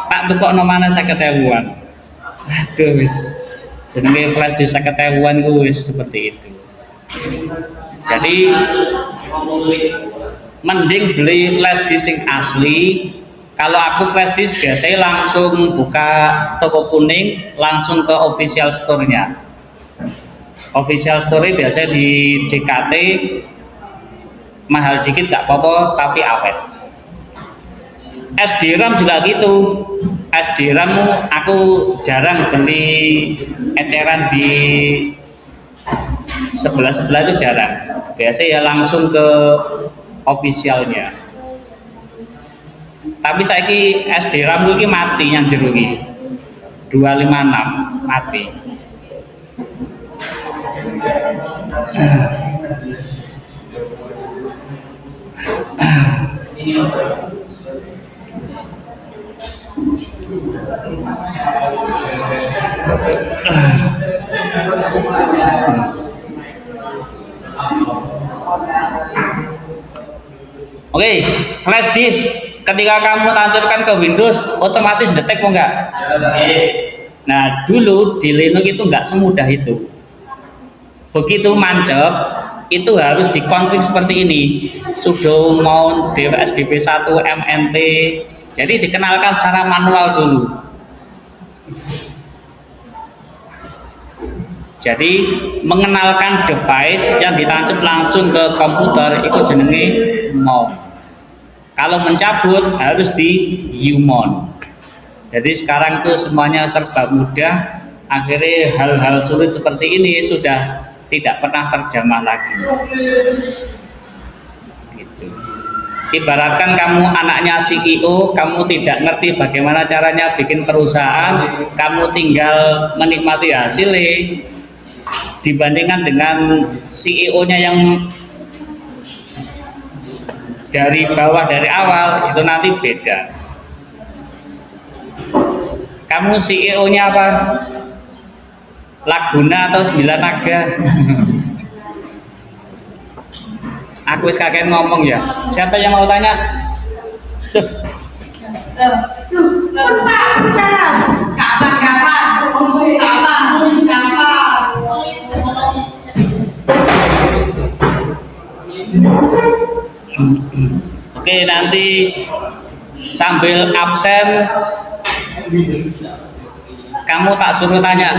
Tak tukokno maneh 50.000. Aduh wis, jenenge flash di 50.000 ku wis seperti itu. Jadi mending beli flash disk sing asli. Kalau aku flash disk biasanya langsung buka toko kuning, langsung ke official store-nya. Official store biasanya di JKT, mahal dikit gak apa-apa tapi awet. SD-RAM juga gitu. SD-RAM aku jarang beli eceran di sebelah itu jarang. Biasanya ya langsung ke officialnya. Tapi saiki SD-RAM iki mati yang jero iki. 256 mati. Oke, flash disk ketika kamu tancapkan ke Windows otomatis detect kok enggak? Nah, dulu di Linux itu enggak semudah itu. Begitu mancep itu harus dikonfig seperti ini, sudo mount dvsdb1 mnt. Jadi dikenalkan secara manual dulu. Jadi mengenalkan device yang ditancap langsung ke komputer itu jenenge mount. Kalau mencabut harus di umount. Jadi sekarang itu semuanya serba mudah. Akhirnya hal-hal sulit seperti ini sudah tidak pernah terjamah lagi. Gitu. Ibaratkan kamu anaknya CEO, kamu tidak ngerti bagaimana caranya bikin perusahaan, kamu tinggal menikmati hasilnya. Dibandingkan dengan CEO-nya yang dari bawah dari awal itu nanti beda. Kamu CEO-nya apa? Laguna atau 9 Naga? Aku wis kakek ngomong ya. Siapa yang mau tanya? Tuh. Oke, nanti sambil absen kamu tak suruh tanya.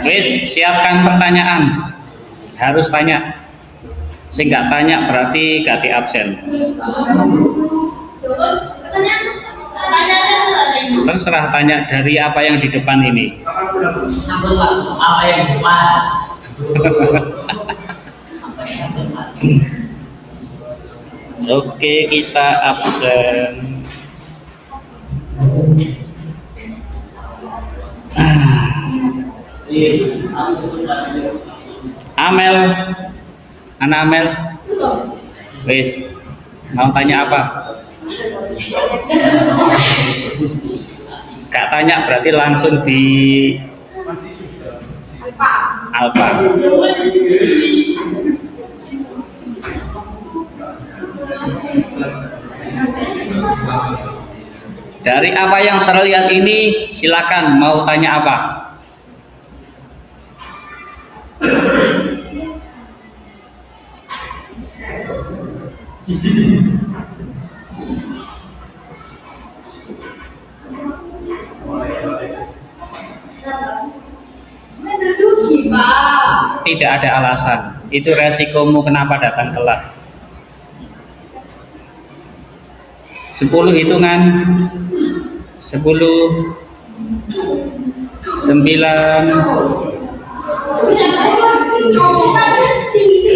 Wis, siapkan pertanyaan. Harus tanya. Sing nggak tanya berarti ganti absen. Terserah tanya dari apa yang di depan ini. Apa yang di depan? Oke, kita absen. Amel, anak Amel, wis, mau tanya apa? Gak tanya berarti langsung di Alfa. Dari apa yang terlihat ini, silakan mau tanya apa? Tidak ada alasan. Itu resikomu kenapa datang telat. 10 hitungan. 10, 9,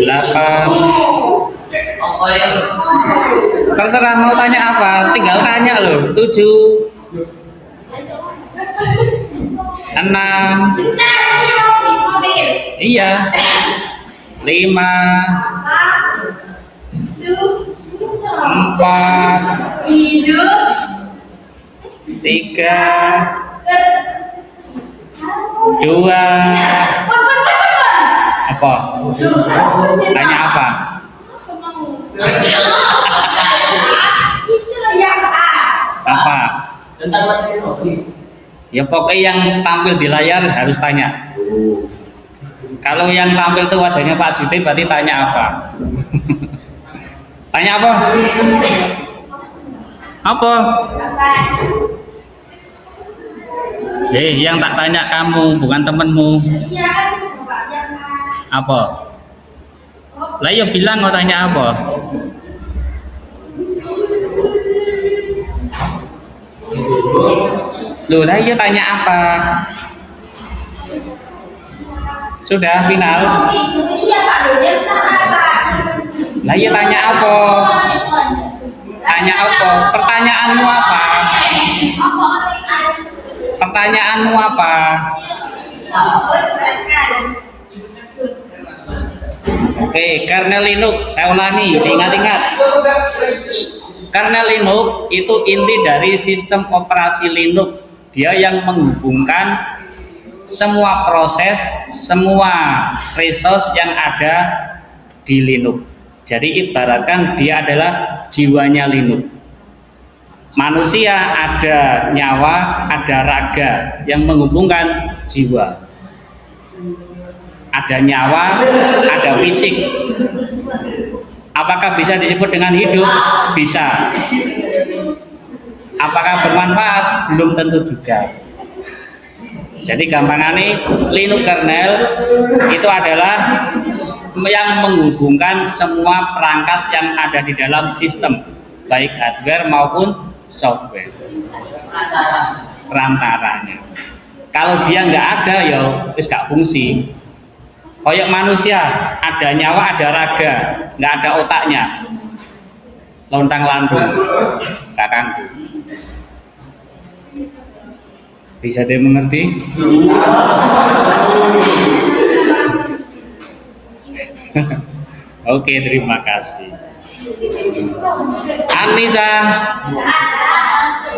8. Apa ya? Terserah mau tanya apa, tinggal tanya loh. 7, 6. Iya. 5, 4, 3, 2. Apa? Tanya apa? Apa? Tentang materi hobi. Ya pokoknya yang tampil di layar harus tanya. Kalau yang tampil tuh wajahnya Pak Juti berarti tanya apa? Tanya apa? Apa? Yang tak tanya kamu bukan temenmu. Apa? Lah ya bilang mau tanya apa? Loh, lah ya tanya apa? Sudah final. Lah ya tanya apa? Tanya apa? Pertanyaanmu apa? Pertanyaanmu apa? Oke, kernel Linux, saya ulangi, ingat-ingat. Kernel Linux itu inti dari sistem operasi Linux. Dia yang menghubungkan semua proses, semua resource yang ada di Linux. Jadi ibaratkan dia adalah jiwanya Linux. Manusia ada nyawa, ada raga yang menghubungkan jiwa. Ada nyawa, ada fisik. Apakah bisa disebut dengan hidup? Bisa. Apakah bermanfaat? Belum tentu juga. Jadi gampangannya Linux kernel itu adalah yang menghubungkan semua perangkat yang ada di dalam sistem, baik hardware maupun software. Perantaranya. Kalau dia nggak ada ya wis gak fungsi. Kayak manusia, ada nyawa, ada raga, nggak ada otaknya, lontang lantung, kakangku. Bisa dimengerti? Oke, terima kasih. Anissa,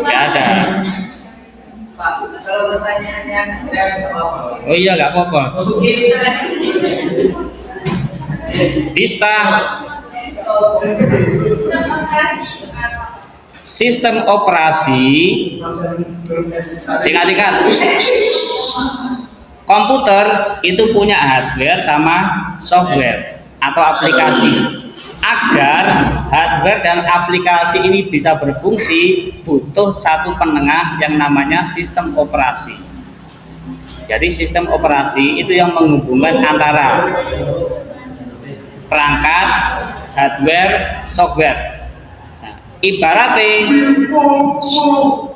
nggak ada. Pak, kalau pertanyaannya saya apa? Oh iya, nggak apa-apa. Dista. Sistem operasi. Ingat-ingat. Komputer itu punya hardware sama software atau aplikasi. Agar hardware dan aplikasi ini bisa berfungsi, butuh satu penengah yang namanya sistem operasi. Jadi sistem operasi itu yang menghubungkan antara perangkat, hardware, software. Nah, ibaratnya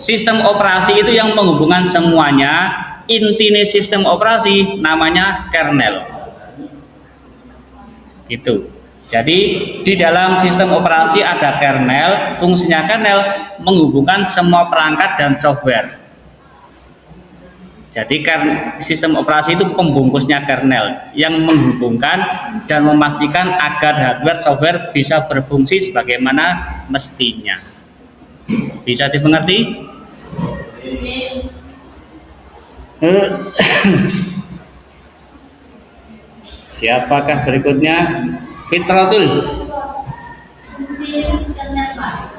sistem operasi itu yang menghubungkan semuanya. Intinya sistem operasi namanya kernel. Gitu. Jadi di dalam sistem operasi ada kernel, fungsinya kernel menghubungkan semua perangkat dan software. Jadi sistem operasi itu pembungkusnya kernel yang menghubungkan dan memastikan agar hardware software bisa berfungsi sebagaimana mestinya. Bisa dimengerti? Siapakah berikutnya? Fitratul.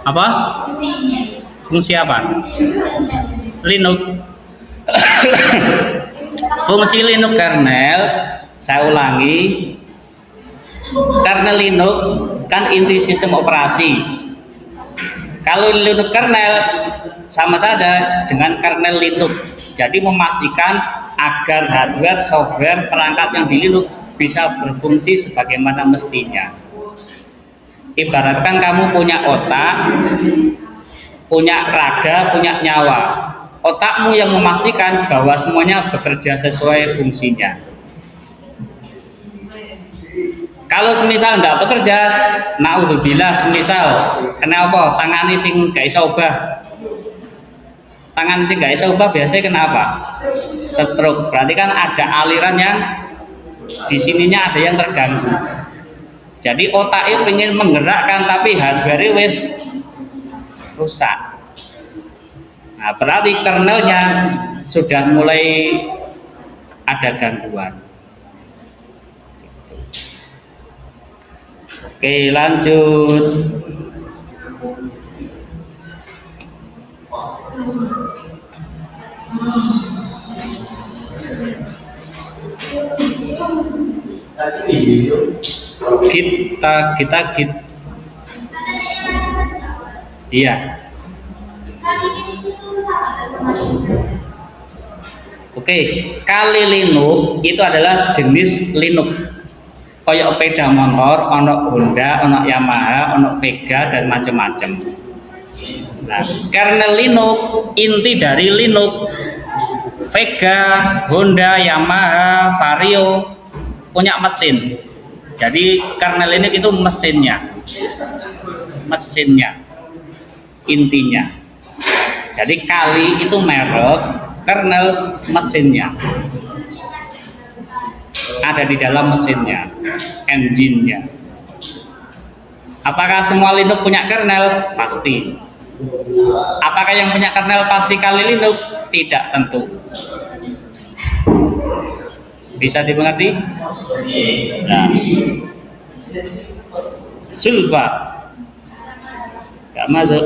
Apa? Fungsi apa? Linux. Fungsi Linux kernel, saya ulangi. Kernel Linux kan inti sistem operasi. Kalau Linux kernel sama saja dengan kernel Linux. Jadi memastikan agar hardware, software, perangkat yang di Linux bisa berfungsi sebagaimana mestinya. Ibaratkan kamu punya otak, punya raga, punya nyawa. Otakmu yang memastikan bahwa semuanya bekerja sesuai fungsinya. Kalau semisal nggak bekerja, naudzubillah, semisal kena apa? Tangani sing gak iso obah. Tangan sing gak iso obah biasanya kenapa? Stroke. Berarti kan ada aliran yang di sininya ada yang terganggu. Jadi otaknya pengen menggerakkan tapi hardware wis rusak. Nah, berarti kernelnya sudah mulai ada gangguan. Oke, lanjut. Kita iya. Oke, kali Linux itu adalah jenis Linux. Kayak sepeda motor, ono Honda, ono Yamaha, ono Vega dan macam-macam. Nah, kernel Linux, inti dari Linux, Vega, Honda, Yamaha, Vario punya mesin. Jadi kernel Linux itu mesinnya, intinya. Jadi kali itu merek, kernel mesinnya. Ada di dalam mesinnya, engine-nya. Apakah semua Linux punya kernel? Pasti. Apakah yang punya kernel pasti kali Linux? Tidak tentu. Bisa dimengerti? Bisa. Sulfa. Gak masuk.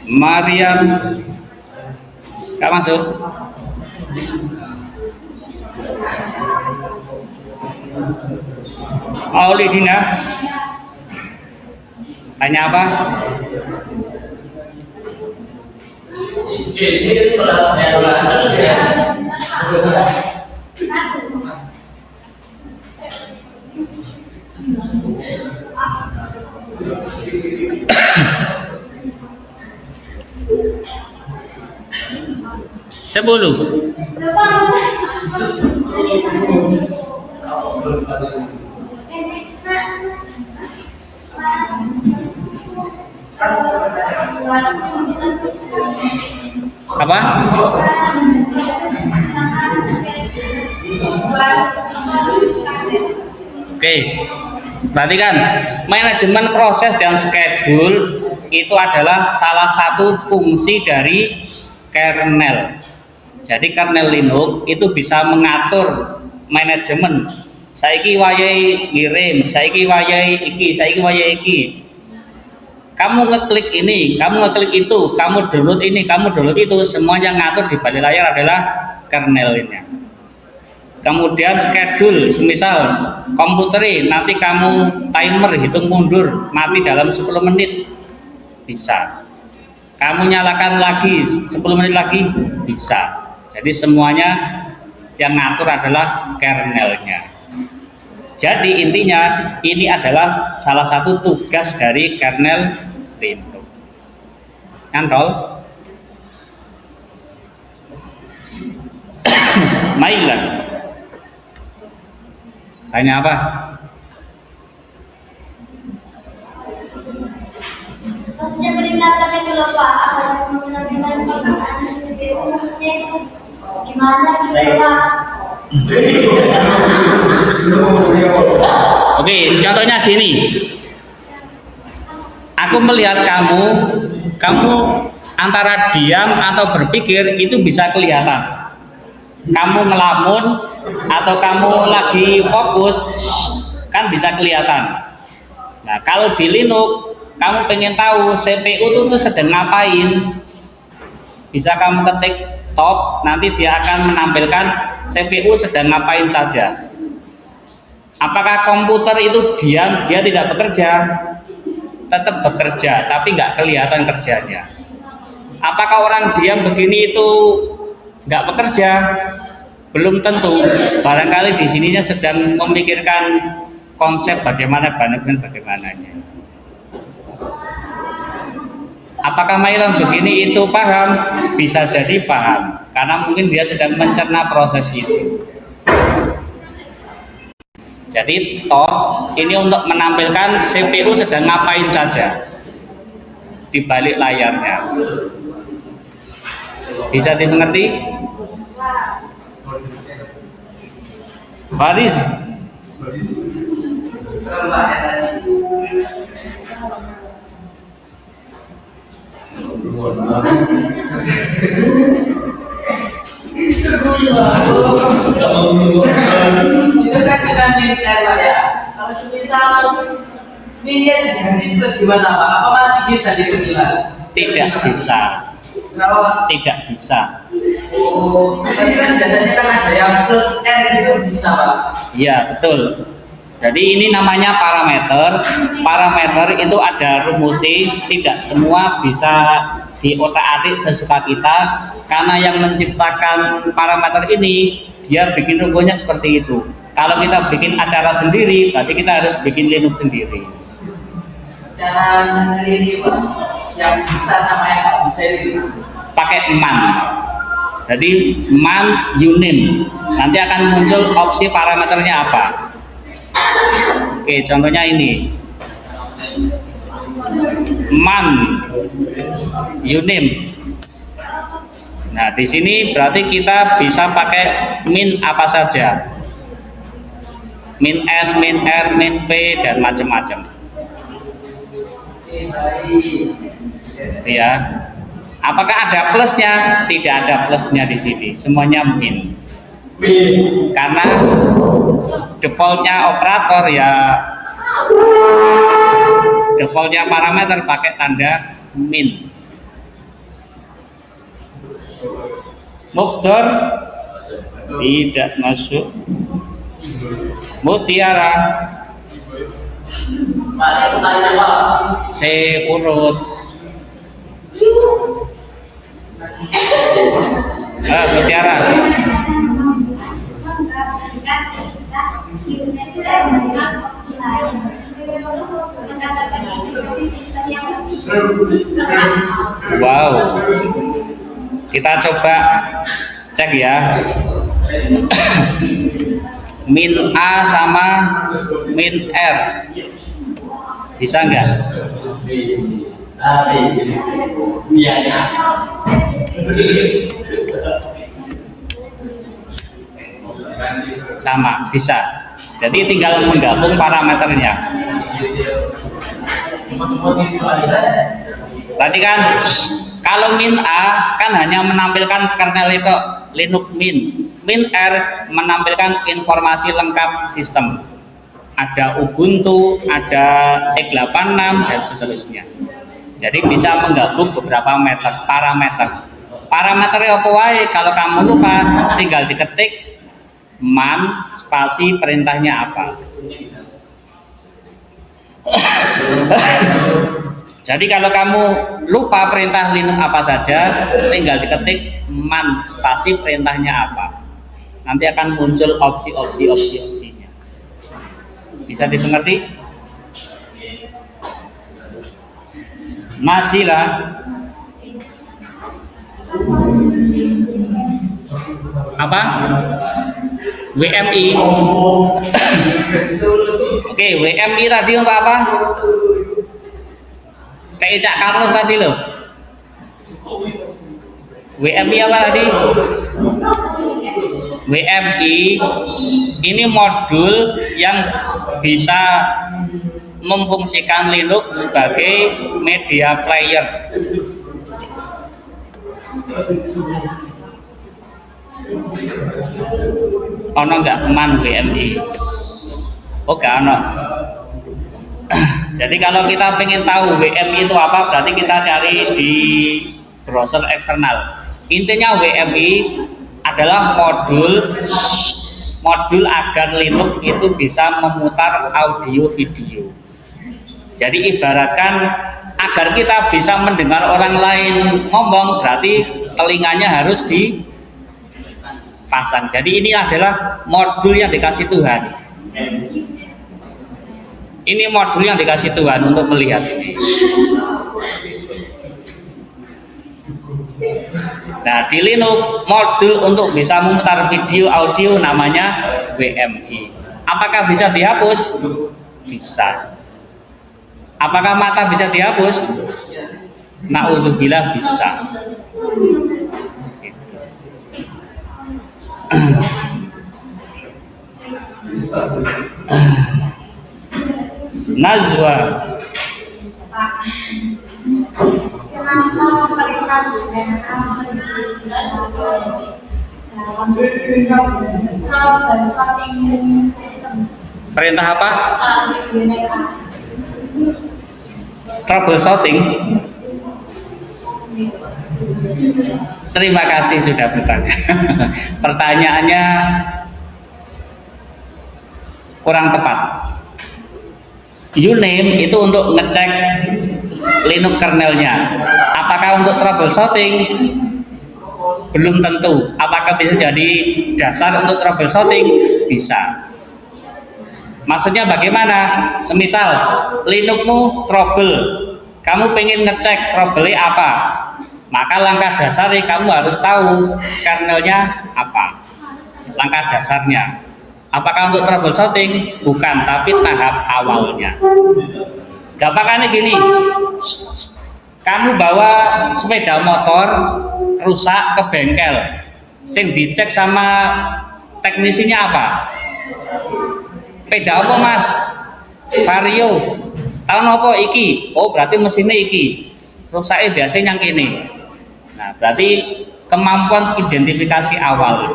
Maryam. Gak masuk. Maulidina. Tanya apa? Sepuluh. Apa? Oke, perhatikan, manajemen proses dan schedule itu adalah salah satu fungsi dari kernel. Jadi kernel Linux itu bisa mengatur manajemen. Saiki wayahe ngirim, saiki wayahe iki, saiki wayahe iki. Kamu ngeklik ini, kamu ngeklik itu, kamu download ini, kamu download itu, semuanya ngatur di balik layar adalah kernelnya. Kemudian schedule, semisal komputer nanti kamu timer hitung mundur, mati dalam 10 menit, bisa. Kamu nyalakan lagi 10 menit lagi, bisa. Jadi semuanya yang ngatur adalah kernelnya. Jadi intinya ini adalah salah satu tugas dari kernel Linux. Nyantol? Mailan. Tanya apa? Maksudnya peringatan itu loh Pak, dengan penggunaan CPU maksudnya itu gimana gitu Pak? Oke, contohnya gini. Aku melihat kamu antara diam atau berpikir itu bisa kelihatan. Kamu melamun atau kamu lagi fokus, kan bisa kelihatan. Nah, kalau di Linux, kamu pengen tahu CPU itu sedang ngapain, bisa kamu ketik top, nanti dia akan menampilkan CPU sedang ngapain saja. Apakah komputer itu diam, dia tidak bekerja? Tetap bekerja, tapi nggak kelihatan kerjanya. Apakah orang diam begini itu nggak bekerja? Belum tentu. Barangkali di sininya sedang memikirkan konsep bagaimananya. Apakah Mailon begini itu paham? Bisa jadi paham, karena mungkin dia sedang mencerna proses itu. Jadi top ini untuk menampilkan CPU sedang ngapain saja di balik layarnya. Bisa dimengerti? Faris. Kalau Mbak ya tadi. Itu kan kita mincar Pak ya. Kalau semisal mininya diganti plus gimana Pak? Apa masih bisa dibilang? Tidak bisa. Kenapa Pak? Tidak bisa. Oh, tadi kan biasanya kan ada yang plus R gitu bisa Pak. Iya, betul. Jadi ini namanya parameter. Parameter itu ada rumusi, tidak semua bisa diotak-atik sesuka kita, karena yang menciptakan parameter ini dia bikin rumusnya seperti itu. Kalau kita bikin acara sendiri, berarti kita harus bikin Linux sendiri. Cara dengerin ini Pak, yang bisa sama yang nggak bisa itu. Pakai man. Jadi man unim. Nanti akan muncul opsi parameternya apa. Oke, contohnya ini. Man unim. Nah, di sini berarti kita bisa pakai min apa saja. Min S, min R, min P dan macam-macam. Oke, baik. Ya. Apakah ada plusnya? Tidak ada plusnya di sini. Semuanya min. Karena defaultnya operator ya, defaultnya parameter pakai tanda min. Mukdor tidak masuk. Mutiara Pak, ada pertanyaan Pak. C urut. Mutiara. Menggabungkan unit dengan opsi lain untuk mendapatkan efisiensi sistem yang lebih lengkap. Wow. Kita coba cek ya. Min A sama min R. Bisa nggak? Sama, bisa. Jadi tinggal menggabung parameternya. Tadi kan kalau min A kan hanya menampilkan kernel itu Linux min. Min R menampilkan informasi lengkap sistem. Ada Ubuntu, ada x86 dan seterusnya. Jadi bisa menggabung beberapa parameter. Parameternya apa wae? Kalau kamu lupa, tinggal diketik man spasi perintahnya apa. Jadi kalau kamu lupa perintah Linux apa saja, tinggal diketik man spasi perintahnya apa. Nanti akan muncul opsinya. Bisa dimengerti? Masih lah. Apa? WMI. Oke, WMI tadi untuk apa? Kayak Cak Carlos tadi loh. WMI apa tadi? WMI ini modul yang bisa memfungsikan Linux sebagai media player. Ono nggak man WMI? Oh nggak ono. Jadi kalau kita pengen tahu WMI itu apa, berarti kita cari di browser eksternal. Intinya WMI adalah modul agar Linux itu bisa memutar audio video. Jadi ibaratkan agar kita bisa mendengar orang lain ngomong, berarti telinganya harus dipasang. Jadi ini adalah modul yang dikasih Tuhan. Ini modul yang dikasih Tuhan untuk melihat ini. Nah, di Linux modul untuk bisa memutar video audio namanya WMI. Apakah bisa dihapus? Bisa. Apakah mata bisa dihapus? Na'udzubillah bisa. Gitu. Nazwa. Kenapa pemerintah trouble shooting system? Perintah apa? Saat digunakan. Troubleshooting. Terima kasih sudah bertanya. Pertanyaannya kurang tepat. Uname itu untuk ngecek Linux kernelnya. Apakah untuk troubleshooting? Belum tentu. Apakah bisa jadi dasar untuk troubleshooting? Bisa. Maksudnya bagaimana? Semisal Linuxmu trouble, kamu pengen ngecek trouble-nya apa? Maka langkah dasarnya kamu harus tahu kernelnya apa. Langkah dasarnya. Apakah untuk troubleshooting? Bukan, tapi tahap awalnya. Gampangannya gini, kamu bawa sepeda motor rusak ke bengkel, sing dicek sama teknisinya apa? Sepeda apa mas? Vario. Tahun apa iki? Oh berarti mesinnya iki. Rusaknya biasanya yang kini. Nah berarti kemampuan identifikasi awal.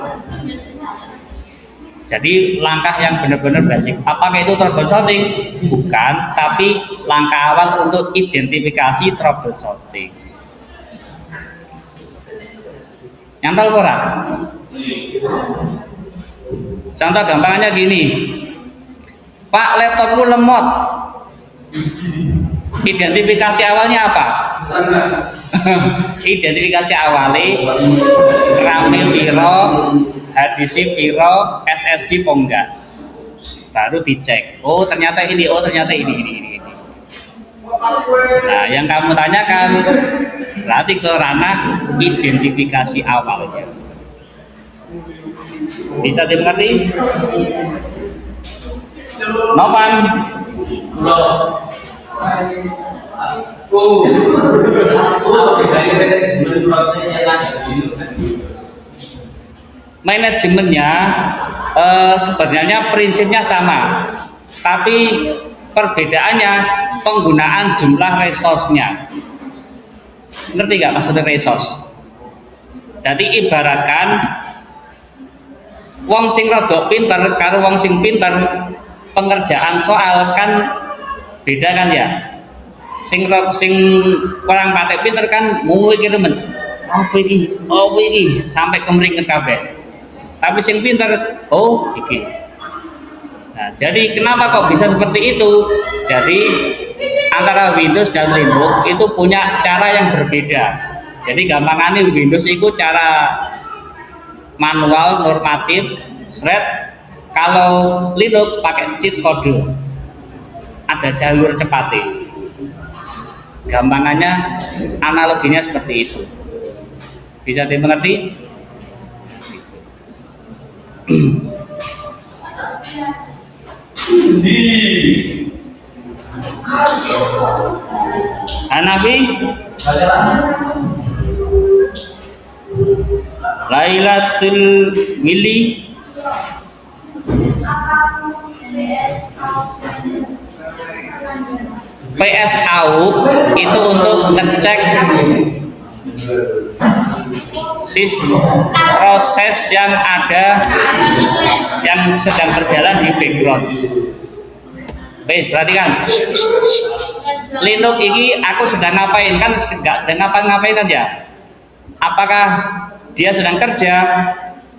Jadi langkah yang benar-benar basic. Apakah itu troubleshooting? Bukan, tapi langkah awal untuk identifikasi troubleshooting. Nyantol ora? Contoh gampangnya gini. Pak, laptopku lemot. Identifikasi awalnya apa? Identifikasi awalnya RAM piro, hard disk piro, SSD po enggak. Baru dicek. Oh, ternyata ini, oh ternyata ini. Nah, yang kamu tanyakan berarti ke ranah identifikasi awalnya. Bisa dimengerti? Nopan? Manajemennya sebenarnya prinsipnya sama, tapi perbedaannya penggunaan jumlah resource-nya. Ngerti nggak maksudnya resource? Jadi ibaratkan wong sing rada pinter karo wong sing pinter, pengerjaan soal kan beda kan ya. Sing kurang patek pinter kan mung iki temen. Oh iki sampai kemringet kabeh. Tapi sing pinter, oh iki. Nah, jadi kenapa kok bisa seperti itu? Jadi antara Windows dan Linux itu punya cara yang berbeda. Jadi gampangannya Windows itu cara manual normatif thread, kalau Linux pakai cheat code, ada jalur cepatnya. Gampangannya analoginya seperti itu. Bisa dimengerti? Hanafi Lailatul Willy PS out itu untuk ngecek proses yang ada yang sedang berjalan di background. Baik, perhatikan. Linux ini aku sedang ngapain kan? Nggak sedang ngapain kan ya? Apakah dia sedang kerja?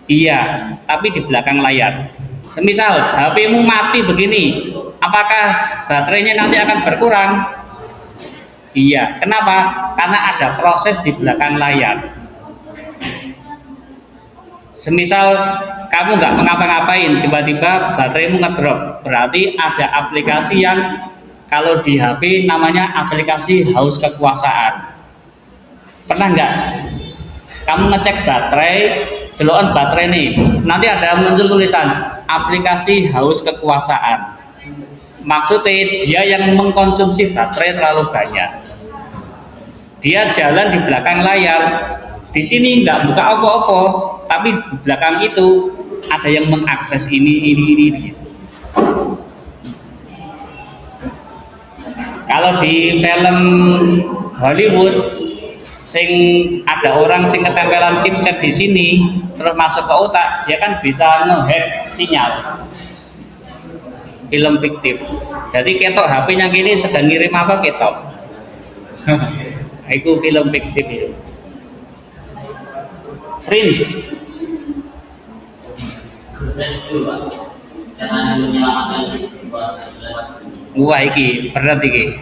Iya, tapi di belakang layar. Semisal HP-mu mati begini, apakah baterainya nanti akan berkurang? Iya, kenapa? Karena ada proses di belakang layar. Semisal kamu nggak ngapa-ngapain, tiba-tiba bateraimu ngedrop, berarti ada aplikasi yang kalau di HP namanya aplikasi haus kekuasaan. Pernah nggak? Kamu ngecek baterai, delokan baterai nih, nanti ada muncul tulisan aplikasi haus kekuasaan. Maksudnya dia yang mengkonsumsi baterai terlalu banyak. Dia jalan di belakang layar, di sini nggak buka apa-apa, tapi di belakang itu ada yang mengakses ini. Kalau di film Hollywood, sing ada orang sing ketempelan chipset di sini, terus masuk ke otak, dia kan bisa ngehack sinyal. Film fiktif. Jadi ketok HP-nya gini sedang ngirim apa ketok. Itu film fiktif itu. Prince. Wah iki berat iki.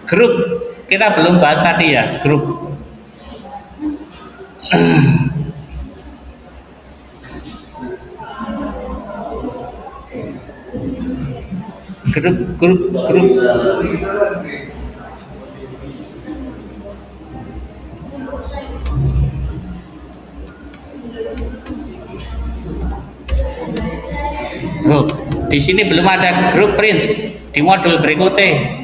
Grup kita belum bahas tadi ya, grup. grup. Oh, di sini belum ada grup Prince di modul berikutnya.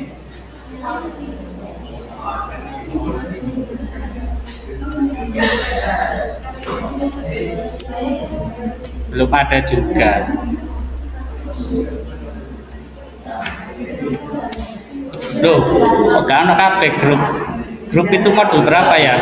Belum ada juga. Loh, kok gak ada kabeh grup? Grup itu modul berapa ya?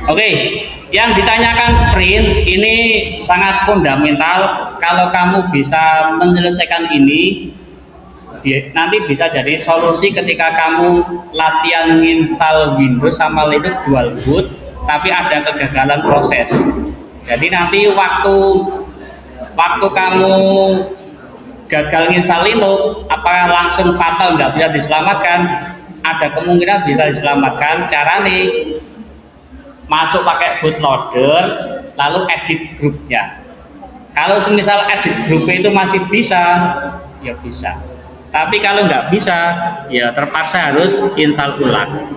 Oke, yang ditanyakan print ini sangat fundamental. Kalau kamu bisa menyelesaikan ini, nanti bisa jadi solusi ketika kamu latihan install Windows sama Linux dual boot, tapi ada kegagalan proses. Jadi nanti waktu kamu gagal install Linux, apakah langsung fatal nggak bisa diselamatkan? Ada kemungkinan bisa diselamatkan. Cara nih, masuk pakai bootloader, lalu edit grupnya. Kalau misal edit grupnya itu masih bisa, ya bisa. Tapi kalau nggak bisa, ya terpaksa harus install ulang.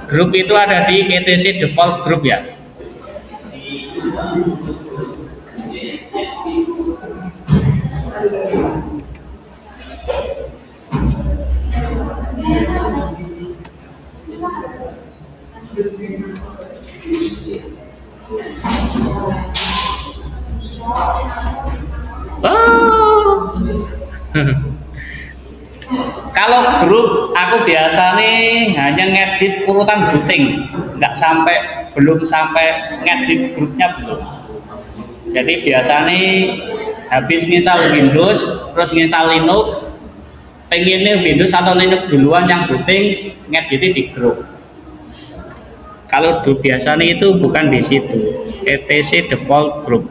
Grup itu ada di etc default group ya. Kalau grup aku biasa nih hanya ngedit urutan booting, belum sampai ngedit grupnya belum. Jadi biasa nih habis install Windows terus install Linux, pengennya Windows atau Linux duluan yang booting, ngeditnya di grup. Kalau biasa nih itu bukan di situ, etc default group.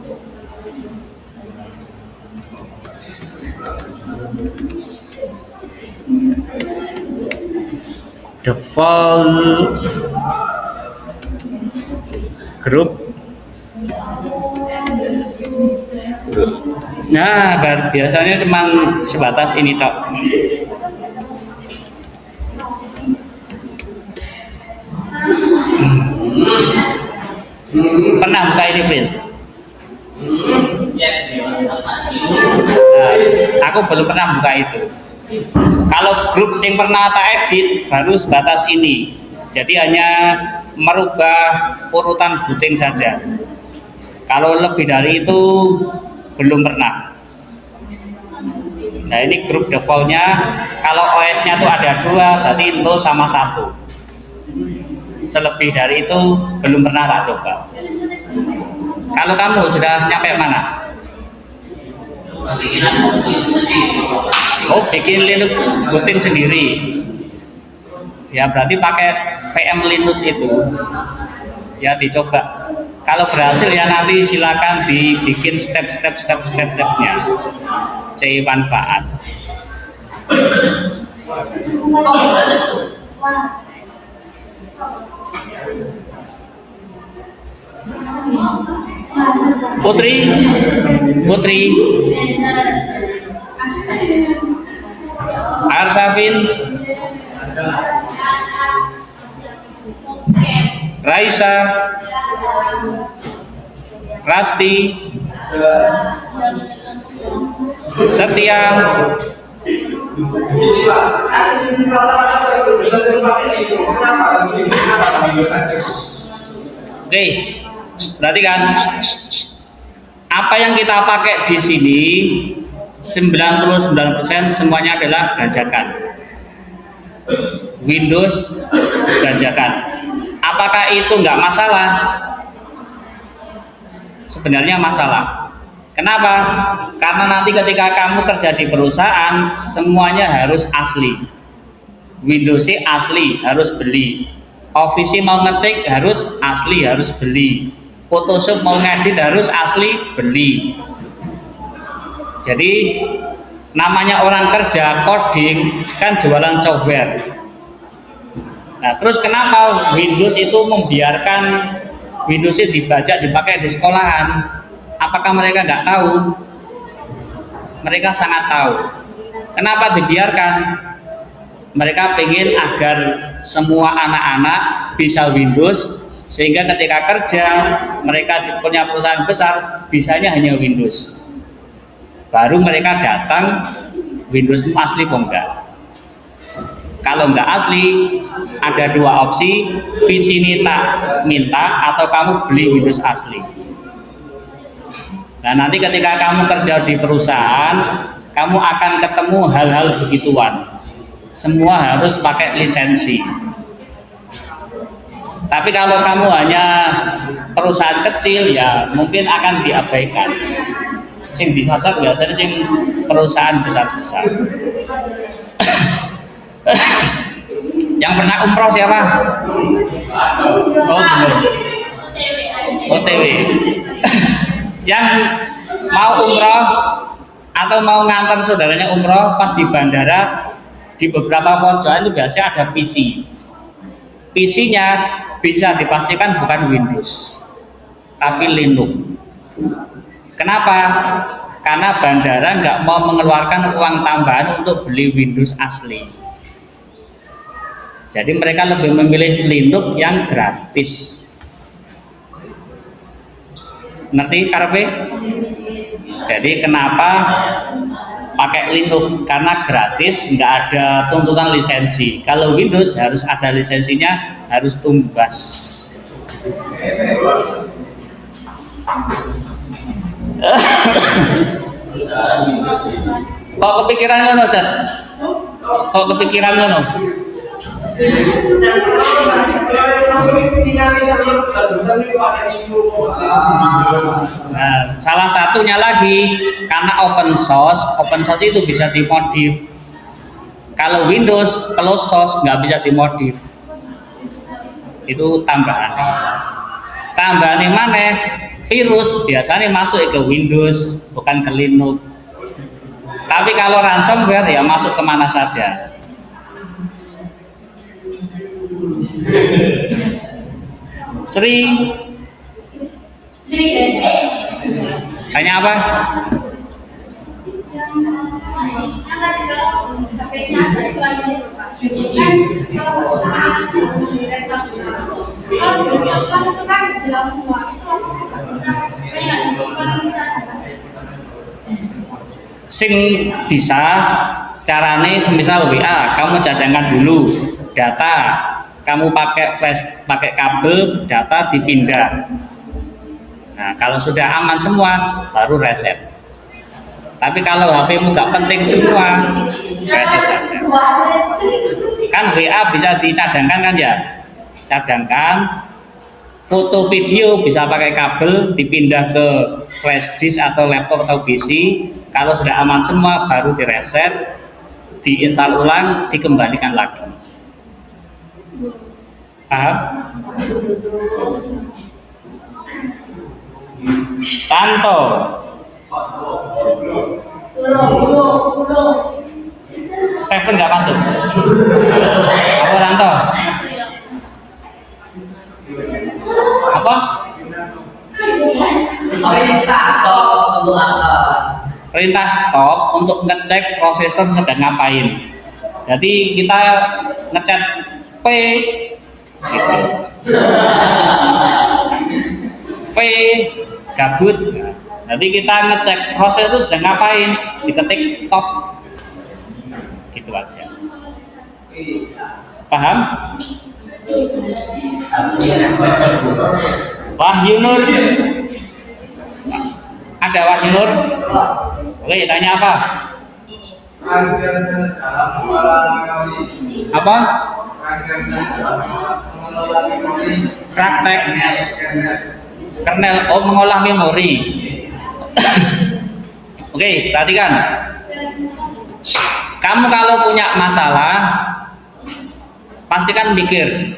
Default group. Nah, biasanya cuma sebatas ini tok. Pernah buka ini, Prin? Nah, aku belum pernah buka itu. Kalau grup yang pernah tak edit baru sebatas ini, jadi hanya merubah urutan booting saja. Kalau lebih dari itu belum pernah. Nah ini grup defaultnya, kalau OS-nya tuh ada 2, berarti 0 sama 1. Selebih dari itu belum pernah tak coba. Kalau kamu sudah nyampe mana? Oh, bikin Linux booting sendiri. Ya berarti pakai VM Linux itu. Ya dicoba. Kalau berhasil ya nanti silakan dibikin step-stepnya. C manfaat. Putri Arsafin, Raisa, Rasti, Setia, oke, perhatikan. Apa yang kita pakai di sini 99% semuanya adalah bajakan. Windows bajakan. Apakah itu nggak masalah? Sebenarnya masalah. Kenapa? Karena nanti ketika kamu kerja di perusahaan semuanya harus asli. Windows asli, harus beli. Office mau ngetik harus asli, harus beli. Photoshop mau ngedit harus asli, beli. Jadi namanya orang kerja coding kan jualan software. Nah terus kenapa Windows itu membiarkan Windows itu dibajak dipakai di sekolahan? Apakah mereka nggak tahu? Mereka sangat tahu. Kenapa dibiarkan? Mereka ingin agar semua anak-anak bisa Windows, sehingga ketika kerja mereka punya perusahaan besar bisanya hanya Windows. Baru mereka datang Windows asli kok enggak. Kalau enggak asli ada dua opsi, PC minta atau kamu beli Windows asli. Nah nanti ketika kamu kerja di perusahaan kamu akan ketemu hal-hal begituan. Semua harus pakai lisensi. Tapi kalau kamu hanya perusahaan kecil ya mungkin akan diabaikan. Sing disasar biasanya sing perusahaan besar-besar. Yang pernah umroh siapa? Oh belum. OTW. Yang mau umroh atau mau ngantar saudaranya umroh pas di bandara di beberapa pojokan itu biasanya ada PC. PC-nya bisa dipastikan bukan Windows, tapi Linux. Kenapa? Karena bandara nggak mau mengeluarkan uang tambahan untuk beli Windows asli. Jadi mereka lebih memilih Linux yang gratis. Ngerti karpe? Jadi kenapa pakai Linux? Karena gratis, nggak ada tuntutan lisensi. Kalau Windows harus ada lisensinya, harus tumbas. Kok kepikiran ngono, Set? Kok kepikiran ngono? Nah, salah satunya lagi karena open source itu bisa dimodif. Kalau Windows closed source nggak bisa dimodif. Itu tambahan. Tambahan yang mana? Virus biasanya masuk ke Windows bukan ke Linux. Tapi kalau ransomware ya masuk kemana saja. Sri tanya apa? Sing bisa carane semisal WA kamu cadangkan dulu data, kamu pakai flash, pakai kabel, data dipindah. Nah kalau sudah aman semua baru reset. Tapi kalau HP-mu nggak penting semua, reset saja. Kan WA bisa dicadangkan kan ya? Cadangkan, foto video bisa pakai kabel, dipindah ke flash disk atau laptop atau PC. Kalau sudah aman semua baru direset, diinstal ulang, dikembalikan lagi. Paham? Tanto. Stephen nggak masuk. Apa Tanto? Apa? Perintah top untuk apa? Perintah top untuk ngecek prosesor sedang ngapain. Jadi kita ngecek P gitu. P gabut. Nanti kita ngecek proses itu sedang ngapain, diketik top gitu aja. Paham? Wahyu Nur, ada Wahyu Nur? Oke, tanya apa? Apa? Praktek kernel, mengolah memori. Oke, perhatikan. Kamu kalau punya masalah, pastikan mikir.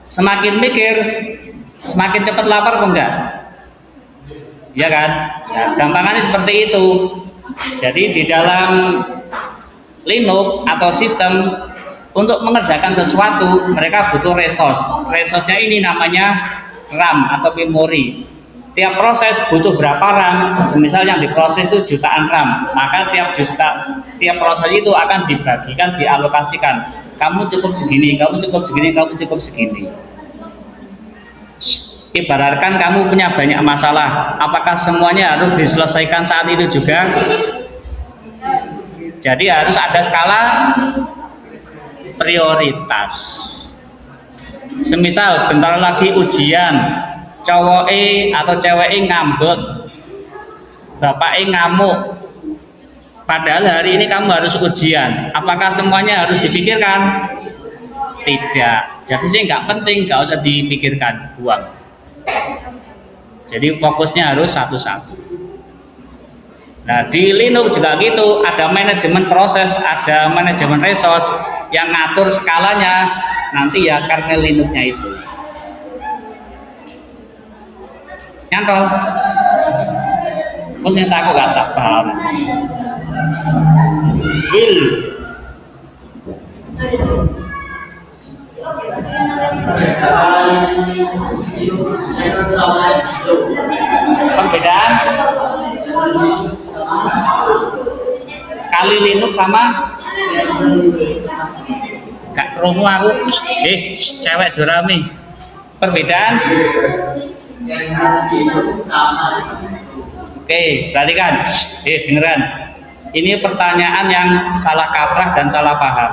Semakin mikir, semakin cepat lapar apa enggak? Ya kan? Nah, gampangannya seperti itu. Jadi di dalam Linux atau sistem untuk mengerjakan sesuatu, mereka butuh resource. Resource-nya ini namanya RAM atau memori. Tiap proses butuh berapa RAM? Semisal yang diproses itu jutaan RAM, maka tiap proses itu akan dibagikan, dialokasikan. Kamu cukup segini, kamu cukup segini, kamu cukup segini. Ibaratkan kamu punya banyak masalah, apakah semuanya harus diselesaikan saat itu juga? Jadi harus ada skala prioritas. Semisal bentar lagi ujian, cowok atau cewek ngambek, bapak ngamuk, padahal hari ini kamu harus ujian, apakah semuanya harus dipikirkan? Tidak. Jadi sih nggak penting, nggak usah dipikirkan, buang. Jadi fokusnya harus satu-satu. Nah di Linux juga gitu, ada manajemen proses, ada manajemen resource yang ngatur skalanya, nanti ya kernel Linux-nya itu. Nyantol. Kok saya takut gak tak paham. Will. Perbedaan kali Linux sama gak kromo aku. Cewek jorami. Perbedaan. Oke, perhatikan. Dengeran. Ini pertanyaan yang salah kaprah dan salah paham.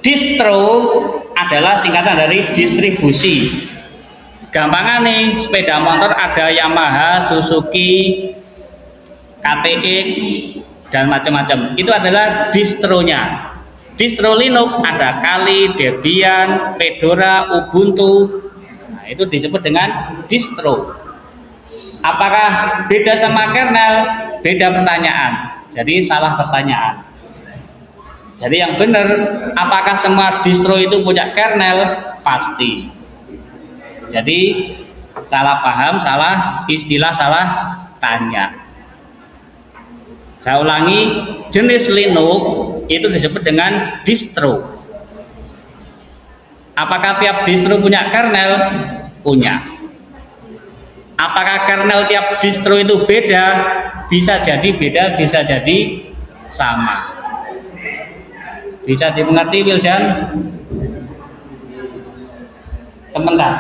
Distro adalah singkatan dari distribusi. Gampangan nih, sepeda motor ada Yamaha, Suzuki, KTX, dan macam-macam. Itu adalah distronya. Distro Linux ada Kali, Debian, Fedora, Ubuntu. Nah, itu disebut dengan distro. Apakah beda sama kernel? Beda pertanyaan. Jadi salah pertanyaan. Jadi yang benar, apakah semua distro itu punya kernel? Pasti. Jadi salah paham, salah istilah, salah tanya. Saya ulangi, jenis Linux itu disebut dengan distro. Apakah tiap distro punya kernel? Punya. Apakah kernel tiap distro itu beda? Bisa jadi beda, bisa jadi sama. Bisa dimengerti Wildan? Teman-teman.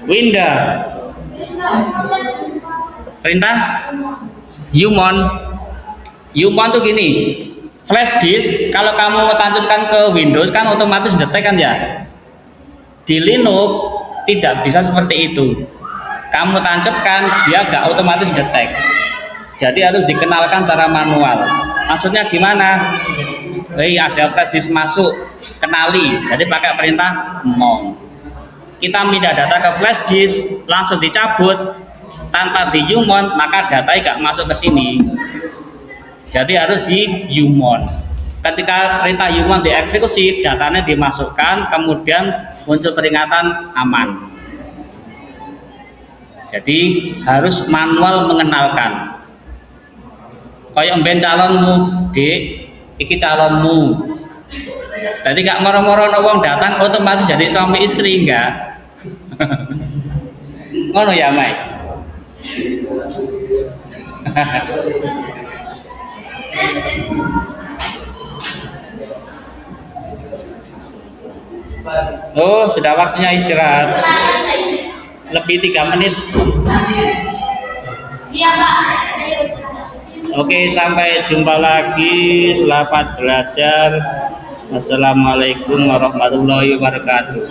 Winda. Perintah Umon. Umon tuh gini, flash disk kalau kamu tancapkan ke Windows kan otomatis detect kan ya. Di Linux tidak bisa seperti itu. Kamu tancapkan dia gak otomatis detect. Jadi harus dikenalkan secara manual. Maksudnya gimana? Ada flash disk masuk, kenali. Jadi pakai perintah mount. Kita pindah data ke flash disk, langsung dicabut tanpa di umon, maka datanya nggak masuk ke sini. Jadi harus di umon. Ketika perintah umon dieksekusi, datanya dimasukkan, kemudian muncul peringatan aman. Jadi harus manual mengenalkan. Kayak mben calonmu, Dik, iki calonmu. Jadi gak moro-moro wong datang otomatis jadi suami istri enggak. Ngono ya, Mai. Oh, sudah waktunya istirahat. Lebih 3 menit. Iya, Pak. Oke, sampai jumpa lagi. Selamat belajar. Assalamualaikum warahmatullahi wabarakatuh.